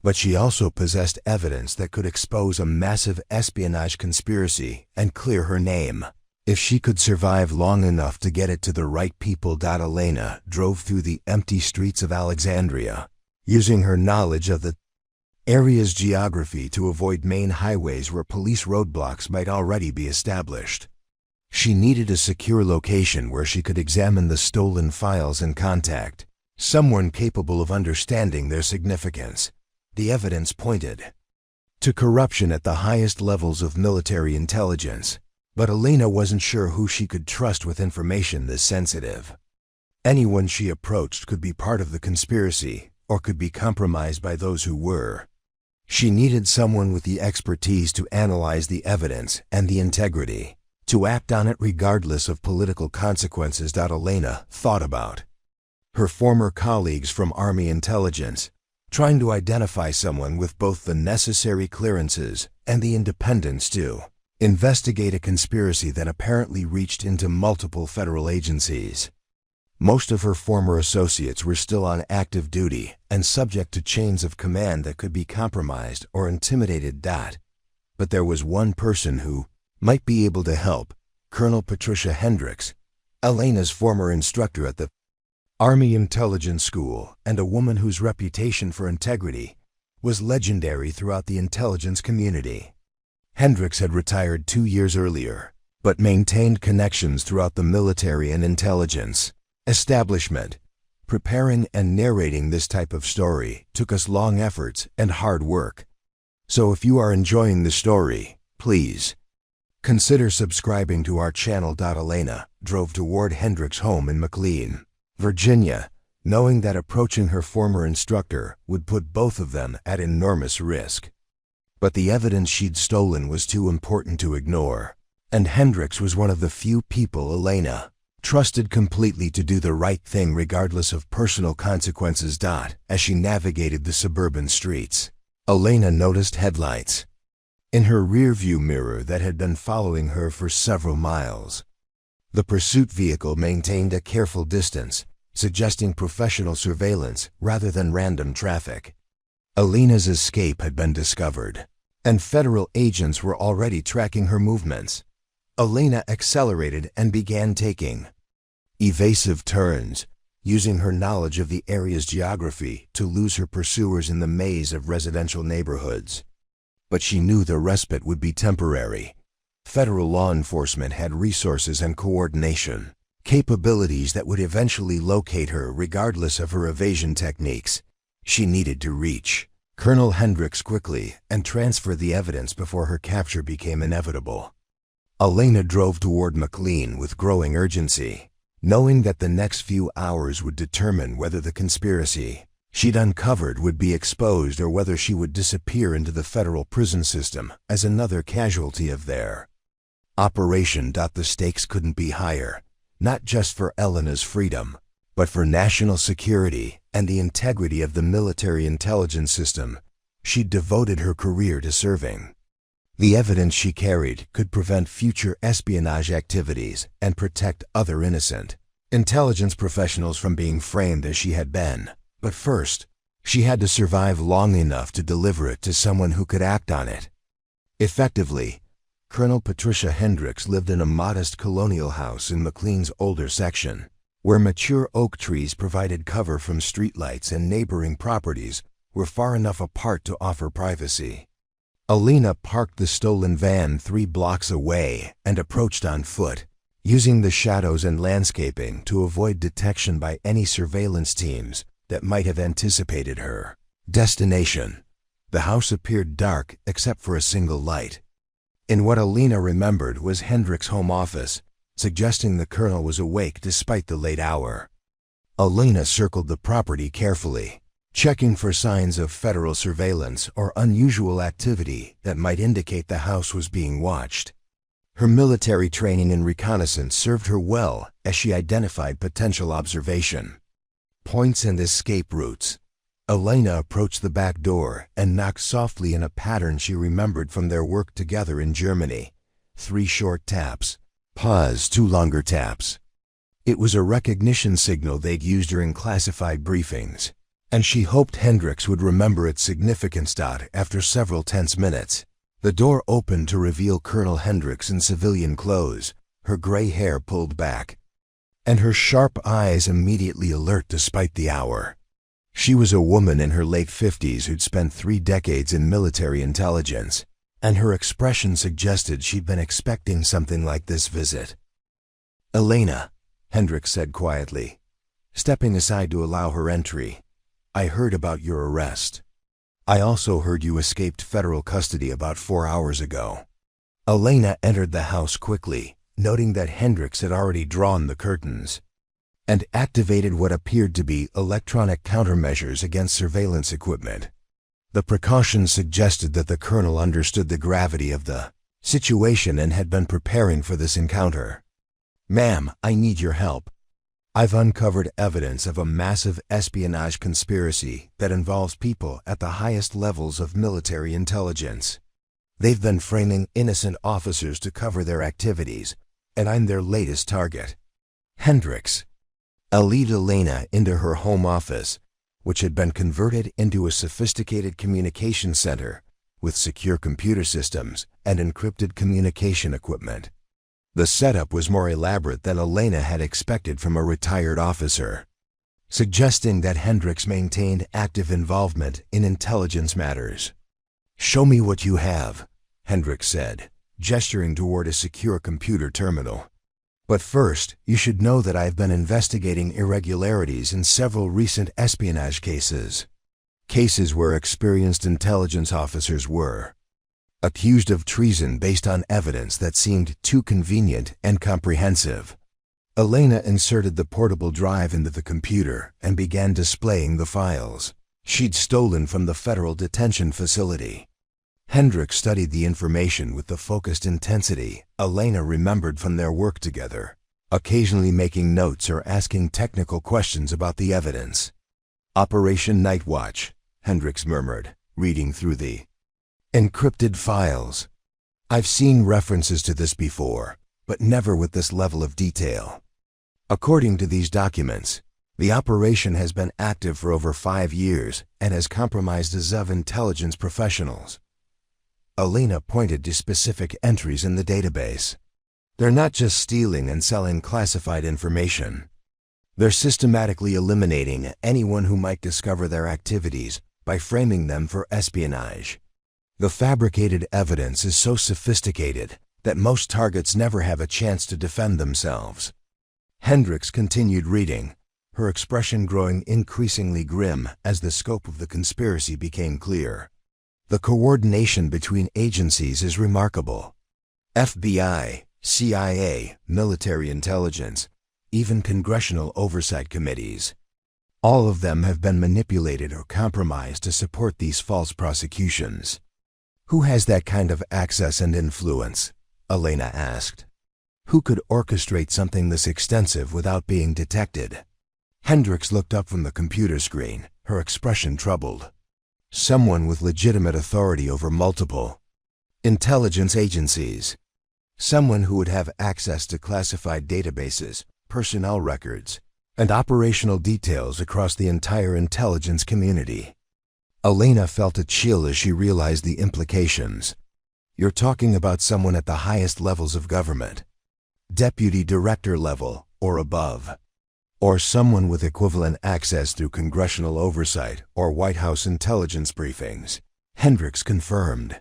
But she also possessed evidence that could expose a massive espionage conspiracy and clear her name. If she could survive long enough to get it to the right people. Elena drove through the empty streets of Alexandria, using her knowledge of the area's geography to avoid main highways where police roadblocks might already be established. She needed a secure location where she could examine the stolen files and contact someone capable of understanding their significance. The evidence pointed to corruption at the highest levels of military intelligence, but Elena wasn't sure who she could trust with information this sensitive. Anyone she approached could be part of the conspiracy or could be compromised by those who were. She needed someone with the expertise to analyze the evidence and the integrity, to act on it regardless of political consequences. Elena thought about her former colleagues from Army intelligence, trying to identify someone with both the necessary clearances and the independence to investigate a conspiracy that apparently reached into multiple federal agencies. Most of her former associates were still on active duty and subject to chains of command that could be compromised or intimidated. But there was one person who might be able to help: Colonel Patricia Hendricks, Elena's former instructor at the Army Intelligence School and a woman whose reputation for integrity was legendary throughout the intelligence community. Hendricks had retired 2 years earlier, but maintained connections throughout the military and intelligence establishment. Preparing and narrating this type of story took us long efforts and hard work. So if you are enjoying the story, please consider subscribing to our channel. Elena drove toward Hendricks' home in McLean, Virginia, knowing that approaching her former instructor would put both of them at enormous risk. But the evidence she'd stolen was too important to ignore, and Hendricks was one of the few people Elena trusted completely to do the right thing regardless of personal consequences. As she navigated the suburban streets, Elena noticed headlights in her rearview mirror that had been following her for several miles. The pursuit vehicle maintained a careful distance, suggesting professional surveillance rather than random traffic. Elena's escape had been discovered, and federal agents were already tracking her movements. Elena accelerated and began taking evasive turns, using her knowledge of the area's geography to lose her pursuers in the maze of residential neighborhoods. But she knew the respite would be temporary. Federal law enforcement had resources and coordination, capabilities that would eventually locate her regardless of her evasion techniques. She needed to reach Colonel Hendricks quickly and transferred the evidence before her capture became inevitable. Elena drove toward McLean with growing urgency, knowing that the next few hours would determine whether the conspiracy she'd uncovered would be exposed or whether she would disappear into the federal prison system as another casualty of their operation. The stakes couldn't be higher, not just for Elena's freedom, but for national security and the integrity of the military intelligence system she'd devoted her career to serving. The evidence she carried could prevent future espionage activities and protect other innocent intelligence professionals from being framed as she had been. But first, she had to survive long enough to deliver it to someone who could act on it. Effectively, Colonel Patricia Hendricks lived in a modest colonial house in McLean's older section, where mature oak trees provided cover from streetlights and neighboring properties were far enough apart to offer privacy. Elena parked the stolen van 3 blocks away and approached on foot, using the shadows and landscaping to avoid detection by any surveillance teams that might have anticipated her destination. The house appeared dark except for a single light. In what Elena remembered was Hendricks' home office, suggesting the colonel was awake despite the late hour. Elena circled the property carefully, checking for signs of federal surveillance or unusual activity that might indicate the house was being watched. Her military training in reconnaissance served her well as she identified potential observation points and escape routes. Elena approached the back door and knocked softly in a pattern she remembered from their work together in Germany. 3 short taps. Pause, 2 longer taps. It was a recognition signal they'd used during classified briefings, and she hoped Hendricks would remember its significance. After several tense minutes, the door opened to reveal Colonel Hendricks in civilian clothes, her gray hair pulled back, and her sharp eyes immediately alert despite the hour. She was a woman in her late 50s who'd spent 3 decades in military intelligence, and her expression suggested she'd been expecting something like this visit. "Elena," Hendricks said quietly, stepping aside to allow her entry, "I heard about your arrest. I also heard you escaped federal custody about 4 hours ago." Elena entered the house quickly, noting that Hendricks had already drawn the curtains and activated what appeared to be electronic countermeasures against surveillance equipment. The precautions suggested that the colonel understood the gravity of the situation and had been preparing for this encounter. "Ma'am, I need your help. I've uncovered evidence of a massive espionage conspiracy that involves people at the highest levels of military intelligence. They've been framing innocent officers to cover their activities, and I'm their latest target." Hendricks lead Elena into her home office, which had been converted into a sophisticated communication center with secure computer systems and encrypted communication equipment. The setup was more elaborate than Elena had expected from a retired officer, suggesting that Hendricks maintained active involvement in intelligence matters. "Show me what you have," Hendricks said, gesturing toward a secure computer terminal. "But first, you should know that I've been investigating irregularities in several recent espionage cases where experienced intelligence officers were accused of treason based on evidence that seemed too convenient and comprehensive." Elena inserted the portable drive into the computer and began displaying the files she'd stolen from the federal detention facility. Hendricks studied the information with the focused intensity Elena remembered from their work together, occasionally making notes or asking technical questions about the evidence. "Operation Night Watch," Hendricks murmured, reading through the encrypted files. "I've seen references to this before, but never with this level of detail. According to these documents, the operation has been active for over 5 years and has compromised dozens of intelligence professionals." Elena pointed to specific entries in the database. "They're not just stealing and selling classified information. They're systematically eliminating anyone who might discover their activities by framing them for espionage. The fabricated evidence is so sophisticated that most targets never have a chance to defend themselves." Hendricks continued reading, her expression growing increasingly grim as the scope of the conspiracy became clear. The coordination between agencies is remarkable. FBI, CIA, military intelligence, even congressional oversight committees. All of them have been manipulated or compromised to support these false prosecutions. Who has that kind of access and influence? Elena asked. Who could orchestrate something this extensive without being detected? Hendricks looked up from the computer screen, her expression troubled. Someone with legitimate authority over multiple intelligence agencies. Someone who would have access to classified databases, personnel records, and operational details across the entire intelligence community. Elena felt a chill as she realized the implications. You're talking about someone at the highest levels of government. Deputy director level or above. Or someone with equivalent access through congressional oversight or White House intelligence briefings, Hendricks confirmed.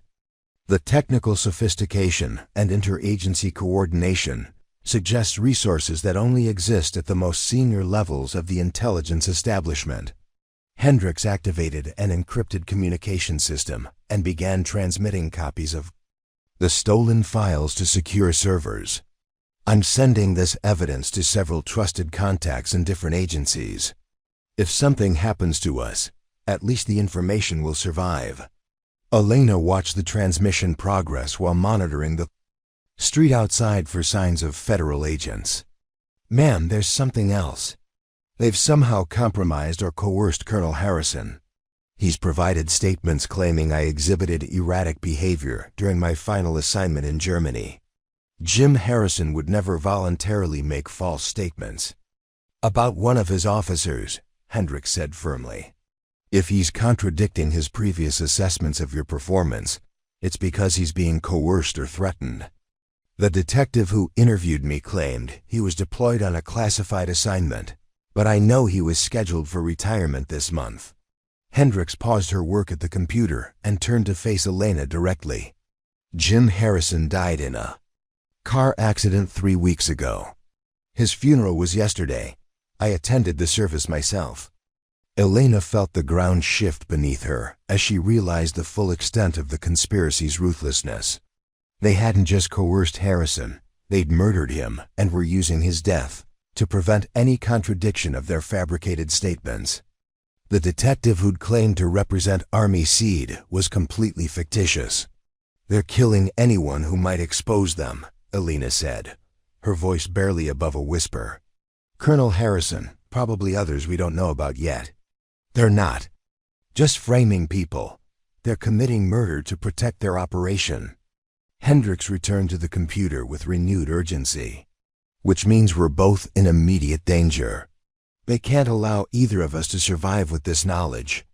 The technical sophistication and interagency coordination suggests resources that only exist at the most senior levels of the intelligence establishment. Hendricks activated an encrypted communication system and began transmitting copies of the stolen files to secure servers. I'm sending this evidence to several trusted contacts in different agencies. If something happens to us, at least the information will survive. Elena watched the transmission progress while monitoring the street outside for signs of federal agents. Ma'am, there's something else. They've somehow compromised or coerced Colonel Harrison. He's provided statements claiming I exhibited erratic behavior during my final assignment in Germany. Jim Harrison would never voluntarily make false statements. About one of his officers, Hendricks said firmly. If he's contradicting his previous assessments of your performance, it's because he's being coerced or threatened. The detective who interviewed me claimed he was deployed on a classified assignment, but I know he was scheduled for retirement this month. Hendricks paused her work at the computer and turned to face Elena directly. Jim Harrison died in a car accident 3 weeks ago. His funeral was yesterday. I attended the service myself. Elena felt the ground shift beneath her as she realized the full extent of the conspiracy's ruthlessness. They hadn't just coerced Harrison, they'd murdered him and were using his death to prevent any contradiction of their fabricated statements. The detective who'd claimed to represent Army Seed was completely fictitious. They're killing anyone who might expose them, Elena said, her voice barely above a whisper. Colonel Harrison, probably others we don't know about yet. They're not just framing people. They're committing murder to protect their operation. Hendricks returned to the computer with renewed urgency. Which means we're both in immediate danger. They can't allow either of us to survive with this knowledge.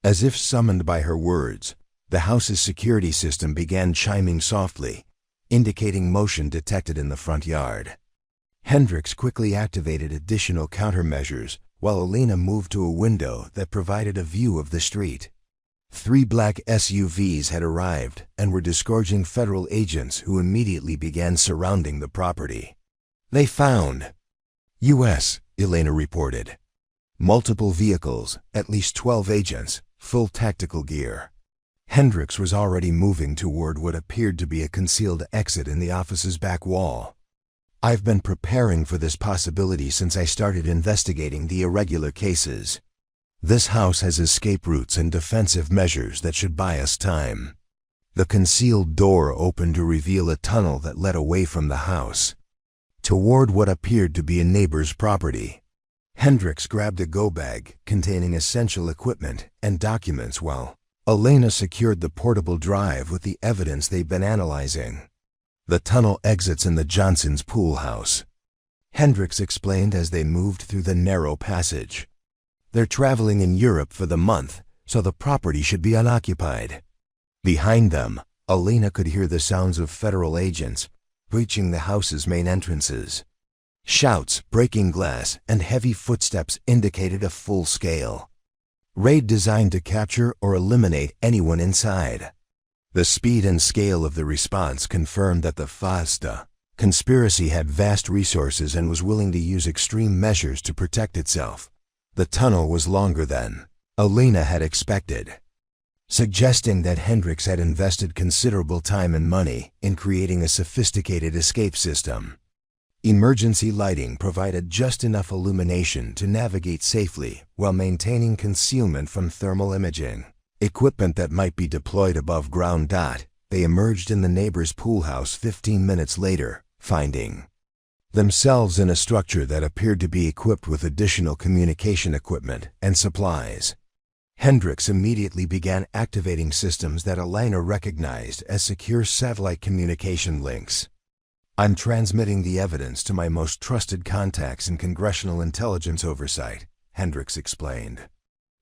As if summoned by her words, the house's security system began chiming softly, indicating motion detected in the front yard. Hendricks quickly activated additional countermeasures while Elena moved to a window that provided a view of the street. 3 black SUVs had arrived and were disgorging federal agents who immediately began surrounding the property. They found U.S., Elena reported. Multiple vehicles, at least 12 agents, full tactical gear. Hendricks was already moving toward what appeared to be a concealed exit in the office's back wall. I've been preparing for this possibility since I started investigating the irregular cases. This house has escape routes and defensive measures that should buy us time. The concealed door opened to reveal a tunnel that led away from the house, toward what appeared to be a neighbor's property. Hendricks grabbed a go-bag containing essential equipment and documents while Elena secured the portable drive with the evidence they'd been analyzing. The tunnel exits in the Johnson's pool house, Hendricks explained as they moved through the narrow passage. They're traveling in Europe for the month, so the property should be unoccupied. Behind them, Elena could hear the sounds of federal agents breaching the house's main entrances. Shouts, breaking glass, and heavy footsteps indicated a full-scale raid designed to capture or eliminate anyone inside. The speed and scale of the response confirmed that the FASTA Conspiracy had vast resources and was willing to use extreme measures to protect itself. The tunnel was longer than Alina had expected, suggesting that Hendricks had invested considerable time and money in creating a sophisticated escape system. Emergency lighting provided just enough illumination to navigate safely while maintaining concealment from thermal imaging. Equipment that might be deployed above ground. They emerged in the neighbor's pool house 15 minutes later, finding themselves in a structure that appeared to be equipped with additional communication equipment and supplies. Hendricks immediately began activating systems that Alina recognized as secure satellite communication links. "I'm transmitting the evidence to my most trusted contacts in congressional intelligence oversight," Hendricks explained.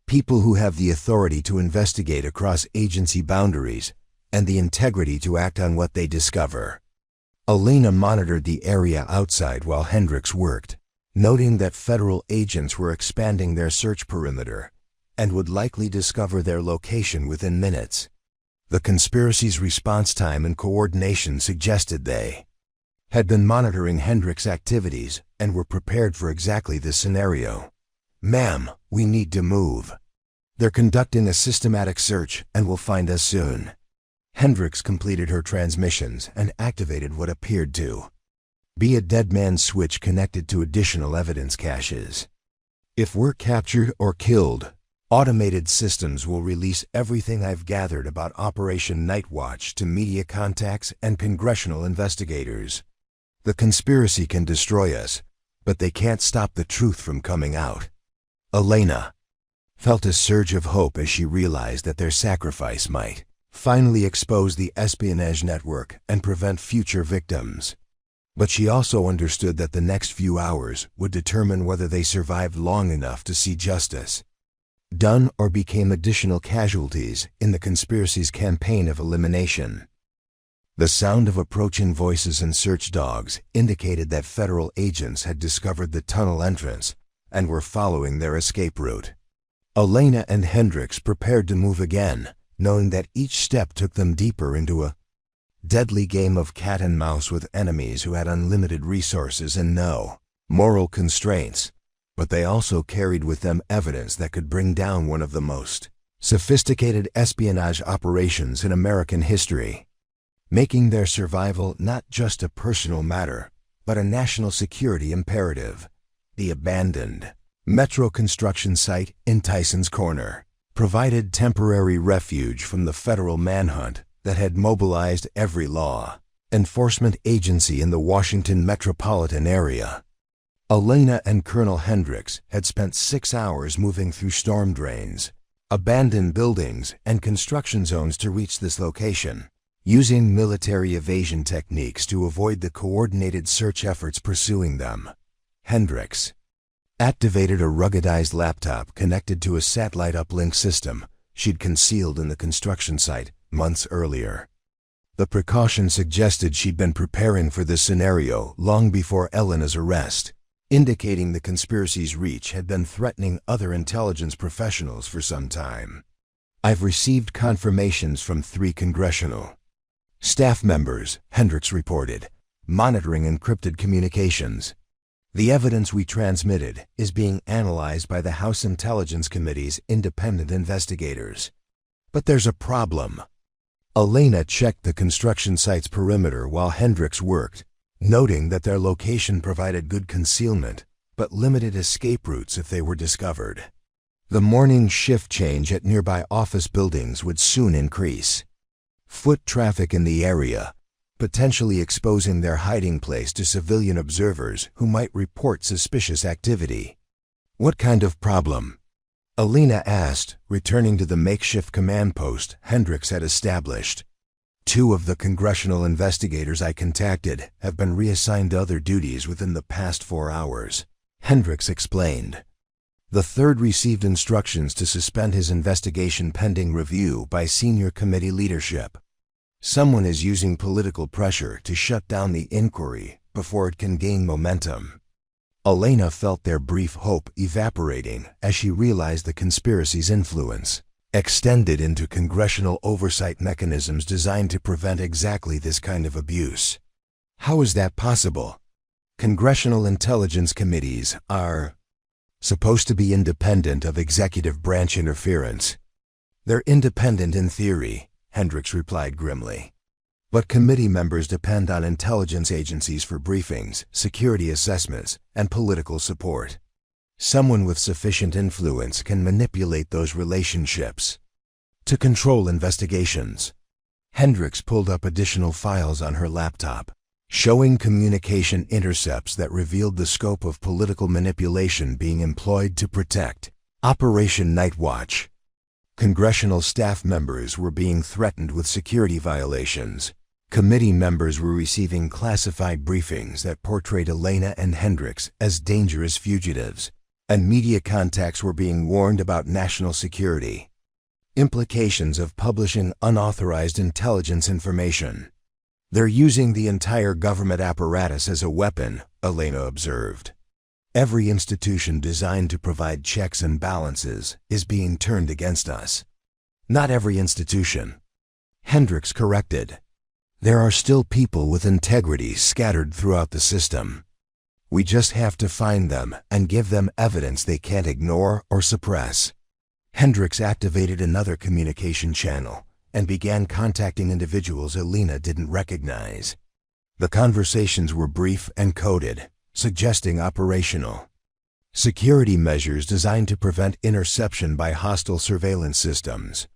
"People who have the authority to investigate across agency boundaries and the integrity to act on what they discover." Alina monitored the area outside while Hendricks worked, noting that federal agents were expanding their search perimeter and would likely discover their location within minutes. The conspiracy's response time and coordination suggested they had been monitoring Hendricks' activities and were prepared for exactly this scenario. "Ma'am, we need to move. They're conducting a systematic search and will find us soon." Hendricks completed her transmissions and activated what appeared to be a dead man's switch connected to additional evidence caches. "If we're captured or killed, automated systems will release everything I've gathered about Operation Nightwatch to media contacts and congressional investigators. The conspiracy can destroy us, but they can't stop the truth from coming out." Alina felt a surge of hope as she realized that their sacrifice might finally expose the espionage network and prevent future victims. But she also understood that the next few hours would determine whether they survived long enough to see justice done or became additional casualties in the conspiracy's campaign of elimination. The sound of approaching voices and search dogs indicated that federal agents had discovered the tunnel entrance and were following their escape route. Alina and Hendricks prepared to move again, knowing that each step took them deeper into a deadly game of cat and mouse with enemies who had unlimited resources and no moral constraints. But they also carried with them evidence that could bring down one of the most sophisticated espionage operations in American history, making their survival not just a personal matter, but a national security imperative. The abandoned metro construction site in Tyson's Corner provided temporary refuge from the federal manhunt that had mobilized every law enforcement agency in the Washington metropolitan area. Alina and Colonel Hendricks had spent 6 hours moving through storm drains, abandoned buildings, and construction zones to reach this location, using military evasion techniques to avoid the coordinated search efforts pursuing them. Hendricks activated a ruggedized laptop connected to a satellite uplink system she'd concealed in the construction site months earlier. The precaution suggested she'd been preparing for this scenario long before Elena's arrest, indicating the conspiracy's reach had been threatening other intelligence professionals for some time. "I've received confirmations from 3 congressional staff members," Hendricks reported, monitoring encrypted communications. "The evidence we transmitted is being analyzed by the House Intelligence Committee's independent investigators. But there's a problem." Alina checked the construction site's perimeter while Hendricks worked, noting that their location provided good concealment but limited escape routes if they were discovered. The morning shift change at nearby office buildings would soon increase foot traffic in the area, potentially exposing their hiding place to civilian observers who might report suspicious activity. "What kind of problem?" Alina asked, returning to the makeshift command post Hendricks had established. "2 of the congressional investigators I contacted have been reassigned to other duties within the past 4 hours, Hendricks explained. The 3rd received instructions to suspend his investigation pending review by senior committee leadership. Someone is using political pressure to shut down the inquiry before it can gain momentum." Alina felt their brief hope evaporating as she realized the conspiracy's influence extended into congressional oversight mechanisms designed to prevent exactly this kind of abuse. How is that possible? Congressional intelligence committees are supposed to be independent of executive branch interference. They're independent in theory, Hendricks replied grimly. But committee members depend on intelligence agencies for briefings, security assessments, and political support. Someone with sufficient influence can manipulate those relationships to control investigations. Hendricks pulled up additional files on her laptop, showing communication intercepts that revealed the scope of political manipulation being employed to protect Operation Nightwatch. Congressional staff members were being threatened with security violations. Committee members were receiving classified briefings that portrayed Elena and Hendricks as dangerous fugitives, and media contacts were being warned about national security implications of publishing unauthorized intelligence information. They're using the entire government apparatus as a weapon, Elena observed. Every institution designed to provide checks and balances is being turned against us. Not every institution, Hendricks corrected. There are still people with integrity scattered throughout the system. We just have to find them and give them evidence they can't ignore or suppress. Hendricks activated another communication channel and began contacting individuals Elena didn't recognize. The conversations were brief and coded, suggesting operational security measures designed to prevent interception by hostile surveillance systems.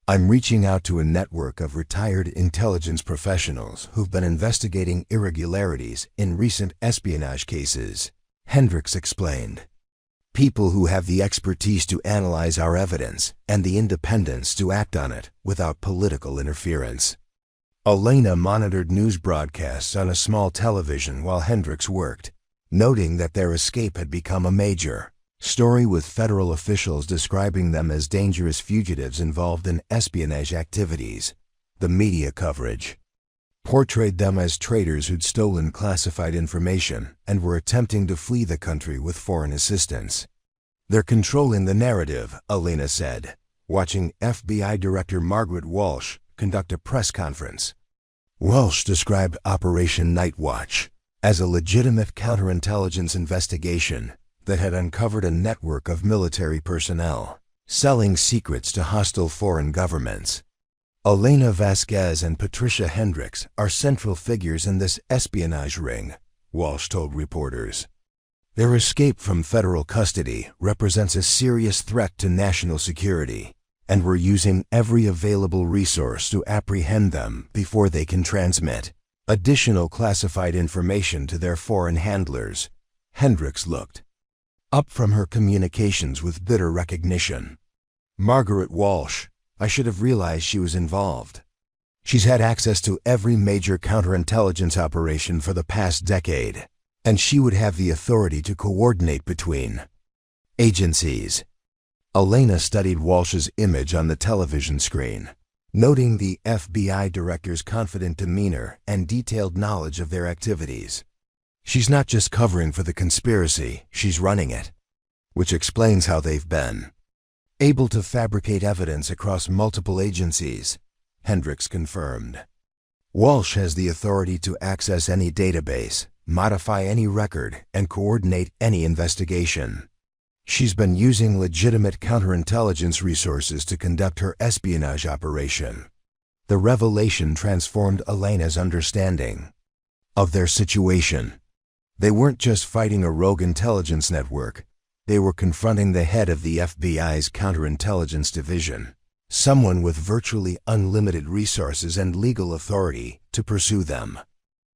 I'm reaching out to a network of retired intelligence professionals who've been investigating irregularities in recent espionage cases, Hendricks explained. People who have the expertise to analyze our evidence and the independence to act on it without political interference. Elena monitored news broadcasts on a small television while Hendricks worked, noting that their escape had become a major story with federal officials describing them as dangerous fugitives involved in espionage activities. The media coverage portrayed them as traitors who'd stolen classified information and were attempting to flee the country with foreign assistance. They're controlling the narrative, Elena said, watching FBI Director Margaret Walsh conduct a press conference. Walsh described Operation Nightwatch as a legitimate counterintelligence investigation that had uncovered a network of military personnel selling secrets to hostile foreign governments. Elena Vasquez and Patricia Hendricks are central figures in this espionage ring, Walsh told reporters. Their escape from federal custody represents a serious threat to national security, and we're using every available resource to apprehend them before they can transmit additional classified information to their foreign handlers. Hendricks looked up from her communications with bitter recognition. Margaret Walsh, I should have realized she was involved. She's had access to every major counterintelligence operation for the past decade, and she would have the authority to coordinate between agencies. Elena studied Walsh's image on the television screen, noting the FBI director's confident demeanor and detailed knowledge of their activities. She's not just covering for the conspiracy, she's running it, which explains how they've been able to fabricate evidence across multiple agencies, Hendricks confirmed. Walsh has the authority to access any database, modify any record, and coordinate any investigation. She's been using legitimate counterintelligence resources to conduct her espionage operation. The revelation transformed Elena's understanding of their situation. They weren't just fighting a rogue intelligence network. They were confronting the head of the FBI's counterintelligence division, someone with virtually unlimited resources and legal authority to pursue them.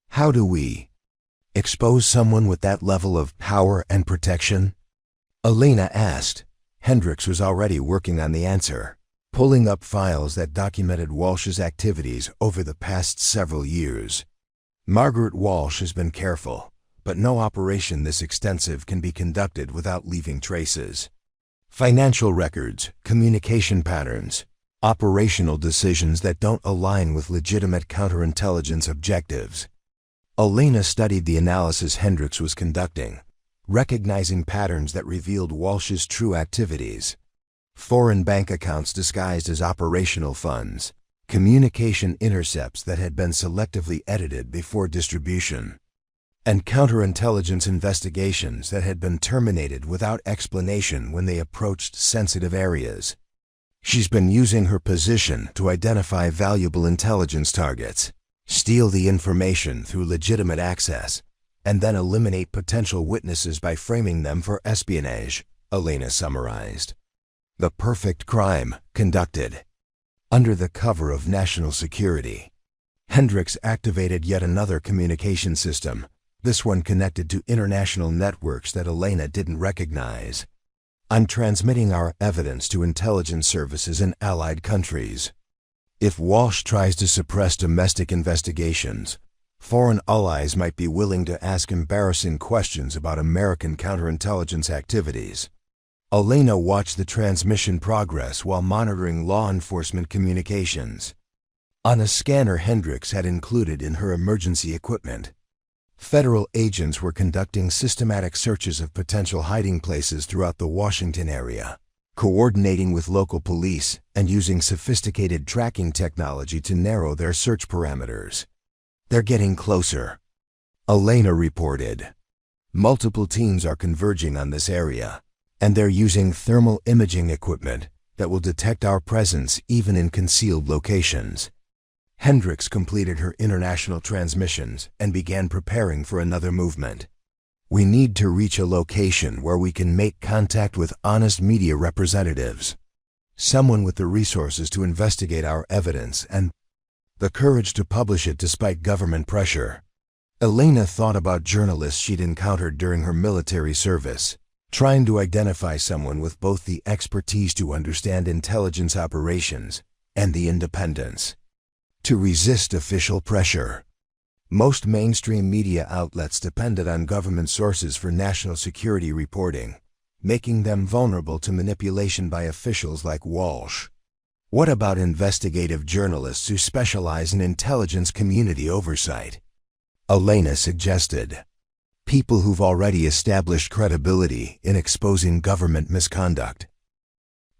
How do we expose someone with that level of power and protection? Elena asked. Hendricks was already working on the answer, pulling up files that documented Walsh's activities over the past several years. Margaret Walsh has been careful, but no operation this extensive can be conducted without leaving traces. Financial records, communication patterns, operational decisions that don't align with legitimate counterintelligence objectives. Elena studied the analysis Hendricks was conducting, recognizing patterns that revealed Walsh's true activities. Foreign bank accounts disguised as operational funds, communication intercepts that had been selectively edited before distribution, and counterintelligence investigations that had been terminated without explanation when they approached sensitive areas. She's been using her position to identify valuable intelligence targets, steal the information through legitimate access, and then eliminate potential witnesses by framing them for espionage, Elena summarized. The perfect crime conducted under the cover of national security. Hendricks activated yet another communication system, this one connected to international networks that Elena didn't recognize. I'm transmitting our evidence to intelligence services in allied countries. If Walsh tries to suppress domestic investigations, foreign allies might be willing to ask embarrassing questions about American counterintelligence activities. Elena watched the transmission progress while monitoring law enforcement communications. On a scanner Hendricks had included in her emergency equipment, federal agents were conducting systematic searches of potential hiding places throughout the Washington area, coordinating with local police and using sophisticated tracking technology to narrow their search parameters. They're getting closer, Elena reported. Multiple teams are converging on this area, and they're using thermal imaging equipment that will detect our presence even in concealed locations. Hendricks completed her international transmissions and began preparing for another movement. We need to reach a location where we can make contact with honest media representatives, someone with the resources to investigate our evidence and the courage to publish it despite government pressure. Elena thought about journalists she'd encountered during her military service, trying to identify someone with both the expertise to understand intelligence operations and the independence to resist official pressure. Most mainstream media outlets depended on government sources for national security reporting, making them vulnerable to manipulation by officials like Walsh. What about investigative journalists who specialize in intelligence community oversight? Elena suggested. People who've already established credibility in exposing government misconduct.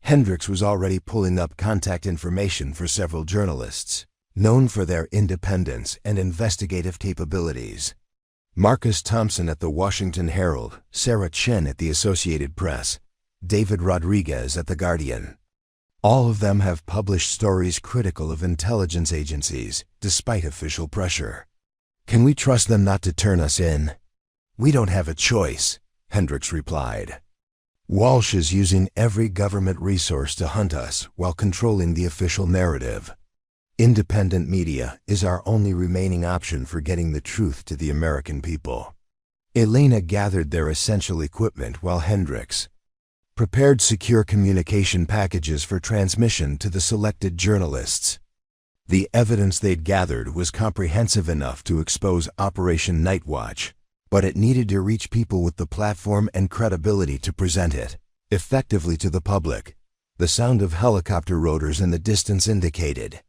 Hendricks was already pulling up contact information for several journalists, known for their independence and investigative capabilities. Marcus Thompson at the Washington Herald, Sarah Chen at the Associated Press, David Rodriguez at The Guardian. All of them have published stories critical of intelligence agencies, despite official pressure. Can we trust them not to turn us in? We don't have a choice, Hendricks replied. Walsh is using every government resource to hunt us while controlling the official narrative. Independent media is our only remaining option for getting the truth to the American people. Elena gathered their essential equipment while Hendricks prepared secure communication packages for transmission to the selected journalists. The evidence they'd gathered was comprehensive enough to expose Operation Nightwatch, but it needed to reach people with the platform and credibility to present it effectively to the public. The sound of helicopter rotors in the distance indicated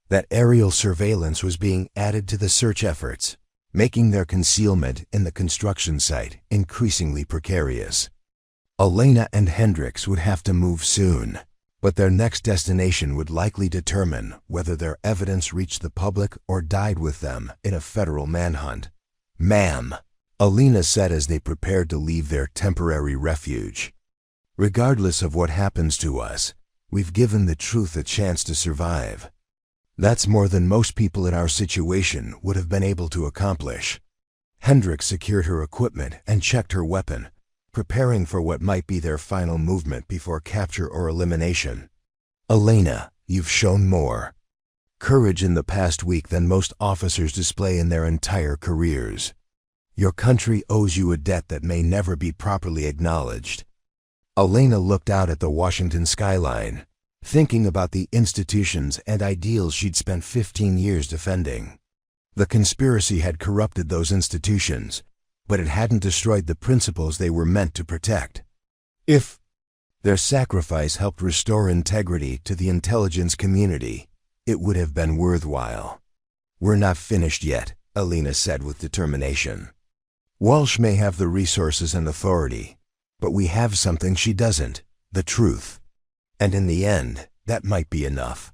that aerial surveillance was being added to the search efforts, making their concealment in the construction site increasingly precarious. Elena and Hendricks would have to move soon, but their next destination would likely determine whether their evidence reached the public or died with them in a federal manhunt. "Ma'am," Elena said as they prepared to leave their temporary refuge, "regardless of what happens to us, we've given the truth a chance to survive. That's more than most people in our situation would have been able to accomplish." Hendricks secured her equipment and checked her weapon, preparing for what might be their final movement before capture or elimination. "Elena, you've shown more courage in the past week than most officers display in their entire careers. Your country owes you a debt that may never be properly acknowledged." Elena looked out at the Washington skyline, thinking about the institutions and ideals she'd spent 15 years defending. The conspiracy had corrupted those institutions, but it hadn't destroyed the principles they were meant to protect. If their sacrifice helped restore integrity to the intelligence community, it would have been worthwhile. "We're not finished yet," Elena said with determination. "Walsh may have the resources and authority, but we have something she doesn't, the truth. And in the end, that might be enough."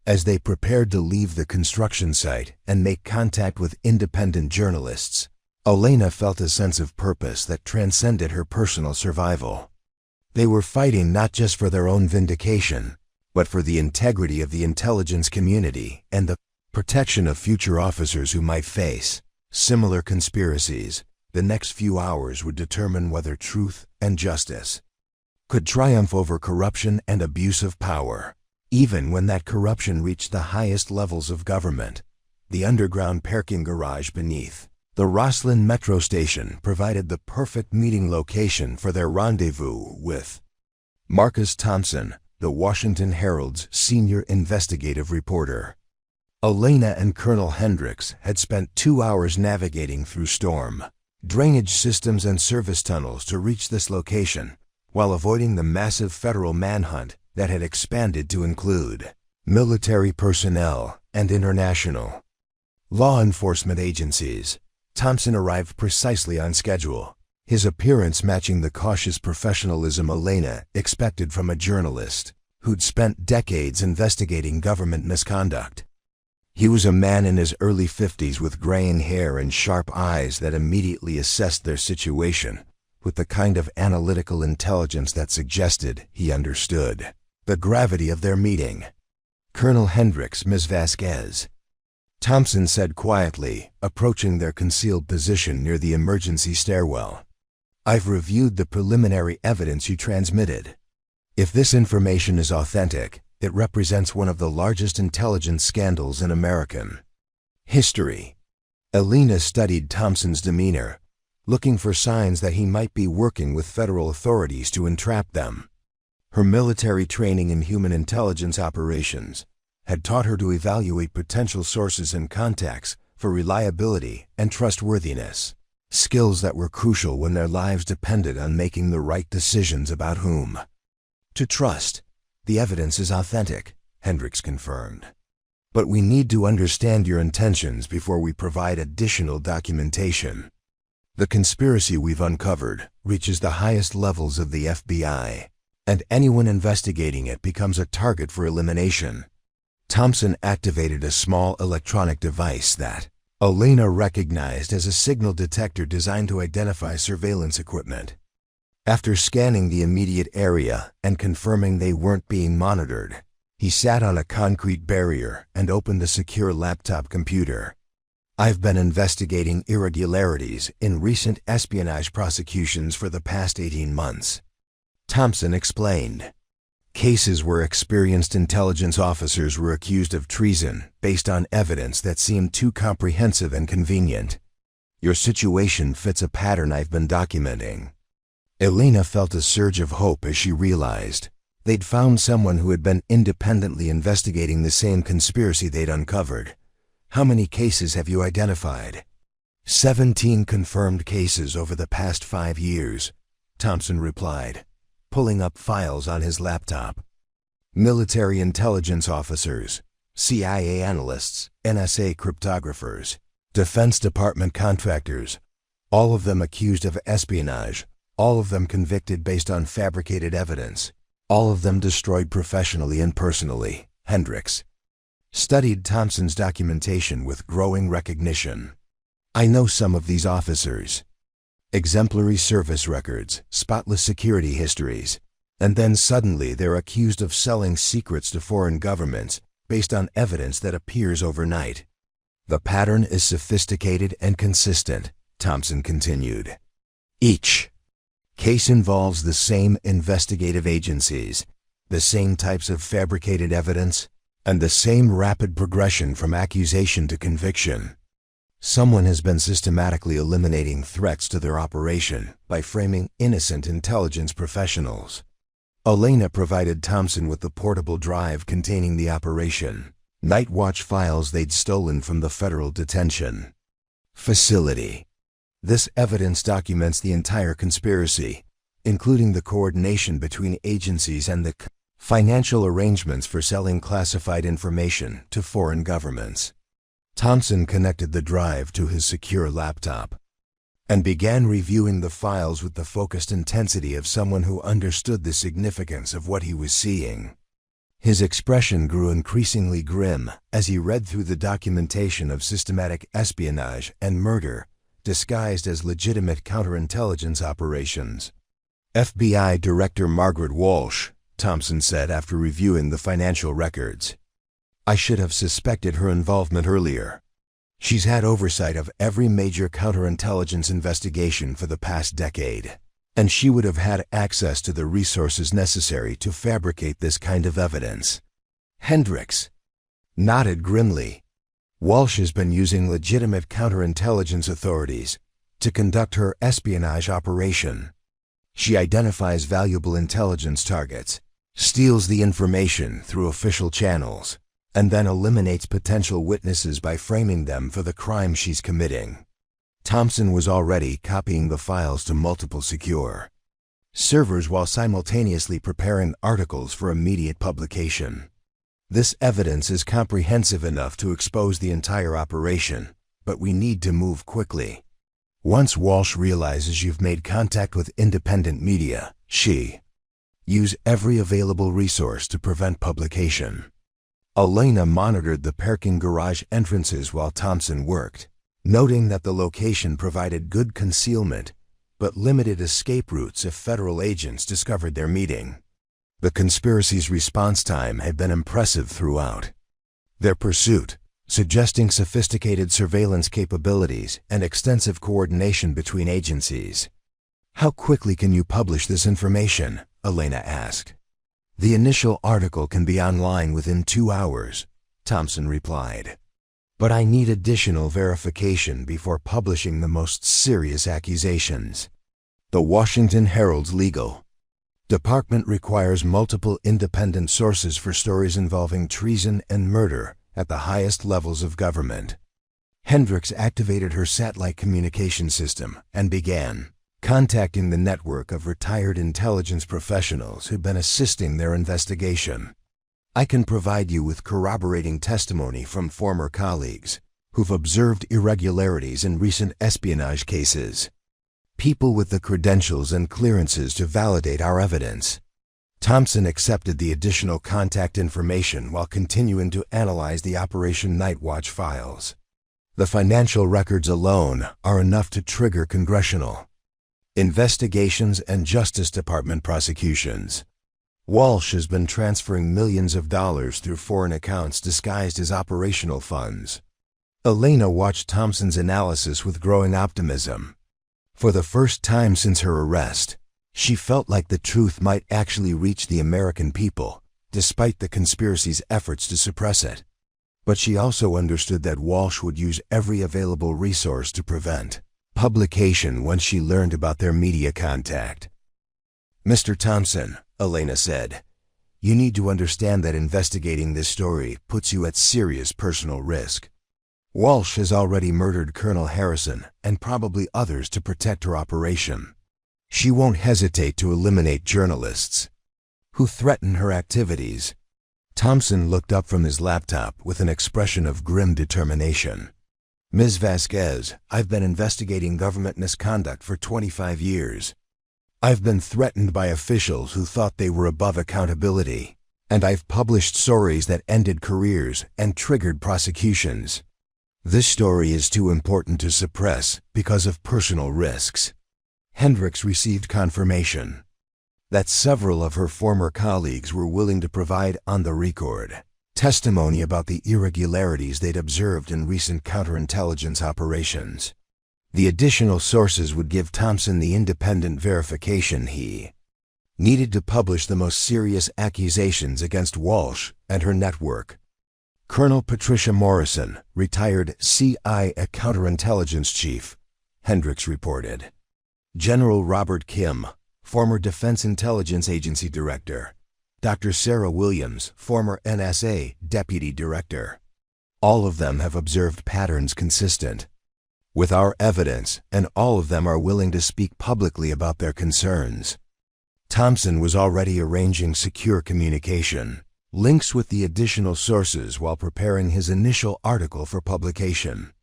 As they prepared to leave the construction site and make contact with independent journalists, Elena felt a sense of purpose that transcended her personal survival. They were fighting not just for their own vindication, but for the integrity of the intelligence community and the protection of future officers who might face similar conspiracies. The next few hours would determine whether truth and justice could triumph over corruption and abuse of power. Even when that corruption reached the highest levels of government, the underground parking garage beneath the Rosslyn metro station provided the perfect meeting location for their rendezvous with Marcus Thompson, the Washington Herald's senior investigative reporter. Elena and Colonel Hendricks had spent 2 hours navigating through storm drainage systems and service tunnels to reach this location, while avoiding the massive federal manhunt that had expanded to include military personnel and international law enforcement agencies. Thompson arrived precisely on schedule, his appearance matching the cautious professionalism Elena expected from a journalist who'd spent decades investigating government misconduct. He was a man in his early 50s with graying hair and sharp eyes that immediately assessed their situation with the kind of analytical intelligence that suggested he understood the gravity of their meeting. "Colonel Hendricks, Ms. Vasquez," Thompson said quietly, approaching their concealed position near the emergency stairwell. "I've reviewed the preliminary evidence you transmitted. If this information is authentic, it represents one of the largest intelligence scandals in American history." Elena studied Thompson's demeanor, looking for signs that he might be working with federal authorities to entrap them. Her military training in human intelligence operations had taught her to evaluate potential sources and contacts for reliability and trustworthiness, skills that were crucial when their lives depended on making the right decisions about whom to trust. "The evidence is authentic," Hendricks confirmed. "But we need to understand your intentions before we provide additional documentation. The conspiracy we've uncovered reaches the highest levels of the FBI, and anyone investigating it becomes a target for elimination." Thompson activated a small electronic device that Elena recognized as a signal detector designed to identify surveillance equipment. After scanning the immediate area and confirming they weren't being monitored, he sat on a concrete barrier and opened a secure laptop computer. "I've been investigating irregularities in recent espionage prosecutions for the past 18 months. Thompson explained. Cases where experienced intelligence officers were accused of treason based on evidence that seemed too comprehensive and convenient. Your situation fits a pattern I've been documenting." Elena felt a surge of hope as she realized they'd found someone who had been independently investigating the same conspiracy they'd uncovered. "How many cases have you identified?" 17 confirmed cases over the past 5 years, Thompson replied, pulling up files on his laptop. "Military intelligence officers, CIA analysts, NSA cryptographers, Defense Department contractors, all of them accused of espionage, all of them convicted based on fabricated evidence, all of them destroyed professionally and personally." Hendricks studied Thompson's documentation with growing recognition. "I know some of these officers. Exemplary service records, spotless security histories, and then suddenly they're accused of selling secrets to foreign governments based on evidence that appears overnight. The pattern is sophisticated and consistent," Thompson continued. "Each case involves the same investigative agencies, the same types of fabricated evidence, and the same rapid progression from accusation to conviction. Someone has been systematically eliminating threats to their operation by framing innocent intelligence professionals." Elena provided Thompson with the portable drive containing the Operation Night Watch files they'd stolen from the federal detention facility. "This evidence documents the entire conspiracy, including the coordination between agencies and the financial arrangements for selling classified information to foreign governments." Thompson connected the drive to his secure laptop and began reviewing the files with the focused intensity of someone who understood the significance of what he was seeing. His expression grew increasingly grim as he read through the documentation of systematic espionage and murder disguised as legitimate counterintelligence operations. FBI Director Margaret Walsh, Thompson said after reviewing the financial records. I should have suspected her involvement earlier. She's had oversight of every major counterintelligence investigation for the past decade, and she would have had access to the resources necessary to fabricate this kind of evidence. Hendricks nodded grimly. Walsh has been using legitimate counterintelligence authorities to conduct her espionage operation. She identifies valuable intelligence targets, steals the information through official channels, and then eliminates potential witnesses by framing them for the crime she's committing. Thompson was already copying the files to multiple secure servers while simultaneously preparing articles for immediate publication. This evidence is comprehensive enough to expose the entire operation, but we need to move quickly. Once Walsh realizes you've made contact with independent media, use every available resource to prevent publication. Elena monitored the parking garage entrances while Thompson worked, noting that the location provided good concealment but limited escape routes if federal agents discovered their meeting. The conspiracy's response time had been impressive throughout. Their pursuit, suggesting sophisticated surveillance capabilities and extensive coordination between agencies. How quickly can you publish this information? Elena asked. The initial article can be online within 2 hours, Thompson replied. But I need additional verification before publishing the most serious accusations. The Washington Herald's legal department requires multiple independent sources for stories involving treason and murder at the highest levels of government. Hendricks activated her satellite communication system and began contacting the network of retired intelligence professionals who'd been assisting their investigation. I can provide you with corroborating testimony from former colleagues who've observed irregularities in recent espionage cases. People with the credentials and clearances to validate our evidence. Thompson accepted the additional contact information while continuing to analyze the Operation Nightwatch files. The financial records alone are enough to trigger congressional investigations and Justice Department prosecutions. Walsh has been transferring millions of dollars through foreign accounts disguised as operational funds. Elena watched Thompson's analysis with growing optimism. For the first time since her arrest, she felt like the truth might actually reach the American people, despite the conspiracy's efforts to suppress it. But she also understood that Walsh would use every available resource to prevent publication once she learned about their media contact. Mr. Thompson, Elena said, you need to understand that investigating this story puts you at serious personal risk. Walsh has already murdered Colonel Harrison and probably others to protect her operation. She won't hesitate to eliminate journalists who threaten her activities. Thompson looked up from his laptop with an expression of grim determination. Ms. Vasquez, I've been investigating government misconduct for 25 years. I've been threatened by officials who thought they were above accountability, and I've published stories that ended careers and triggered prosecutions. This story is too important to suppress because of personal risks. Hendricks received confirmation that several of her former colleagues were willing to provide on the record testimony about the irregularities they'd observed in recent counterintelligence operations. The additional sources would give Thompson the independent verification he needed to publish the most serious accusations against Walsh and her network. Colonel Patricia Morrison, retired CIA counterintelligence chief, Hendricks reported. General Robert Kim, former Defense Intelligence Agency director. Dr. Sarah Williams, former NSA deputy director. All of them have observed patterns consistent with our evidence, and all of them are willing to speak publicly about their concerns. Thompson was already arranging secure communication, links with the additional sources while preparing his initial article for publication.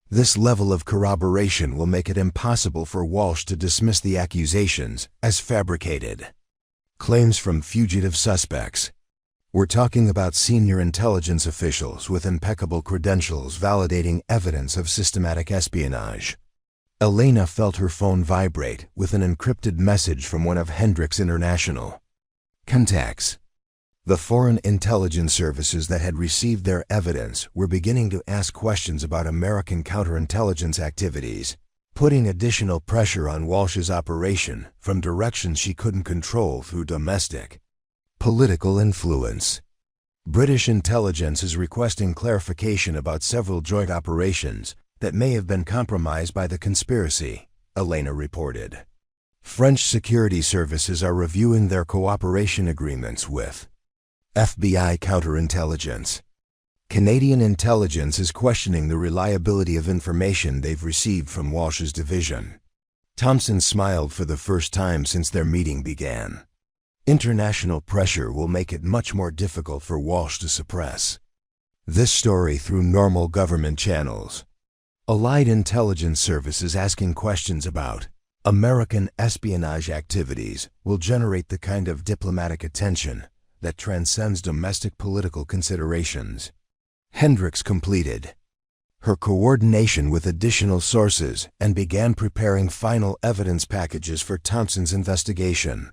This level of corroboration will make it impossible for Walsh to dismiss the accusations as fabricated claims from fugitive suspects. We're talking about senior intelligence officials with impeccable credentials validating evidence of systematic espionage. Elena felt her phone vibrate with an encrypted message from one of Hendricks' international contacts. The foreign intelligence services that had received their evidence were beginning to ask questions about American counterintelligence activities, putting additional pressure on Walsh's operation from directions she couldn't control through domestic political influence. British intelligence is requesting clarification about several joint operations that may have been compromised by the conspiracy, Elena reported. French security services are reviewing their cooperation agreements with FBI counterintelligence. Canadian intelligence is questioning the reliability of information they've received from Walsh's division. Thompson smiled for the first time since their meeting began. International pressure will make it much more difficult for Walsh to suppress this story through normal government channels. Allied intelligence services asking questions about American espionage activities will generate the kind of diplomatic attention that transcends domestic political considerations. Hendricks completed her coordination with additional sources and began preparing final evidence packages for Thompson's investigation.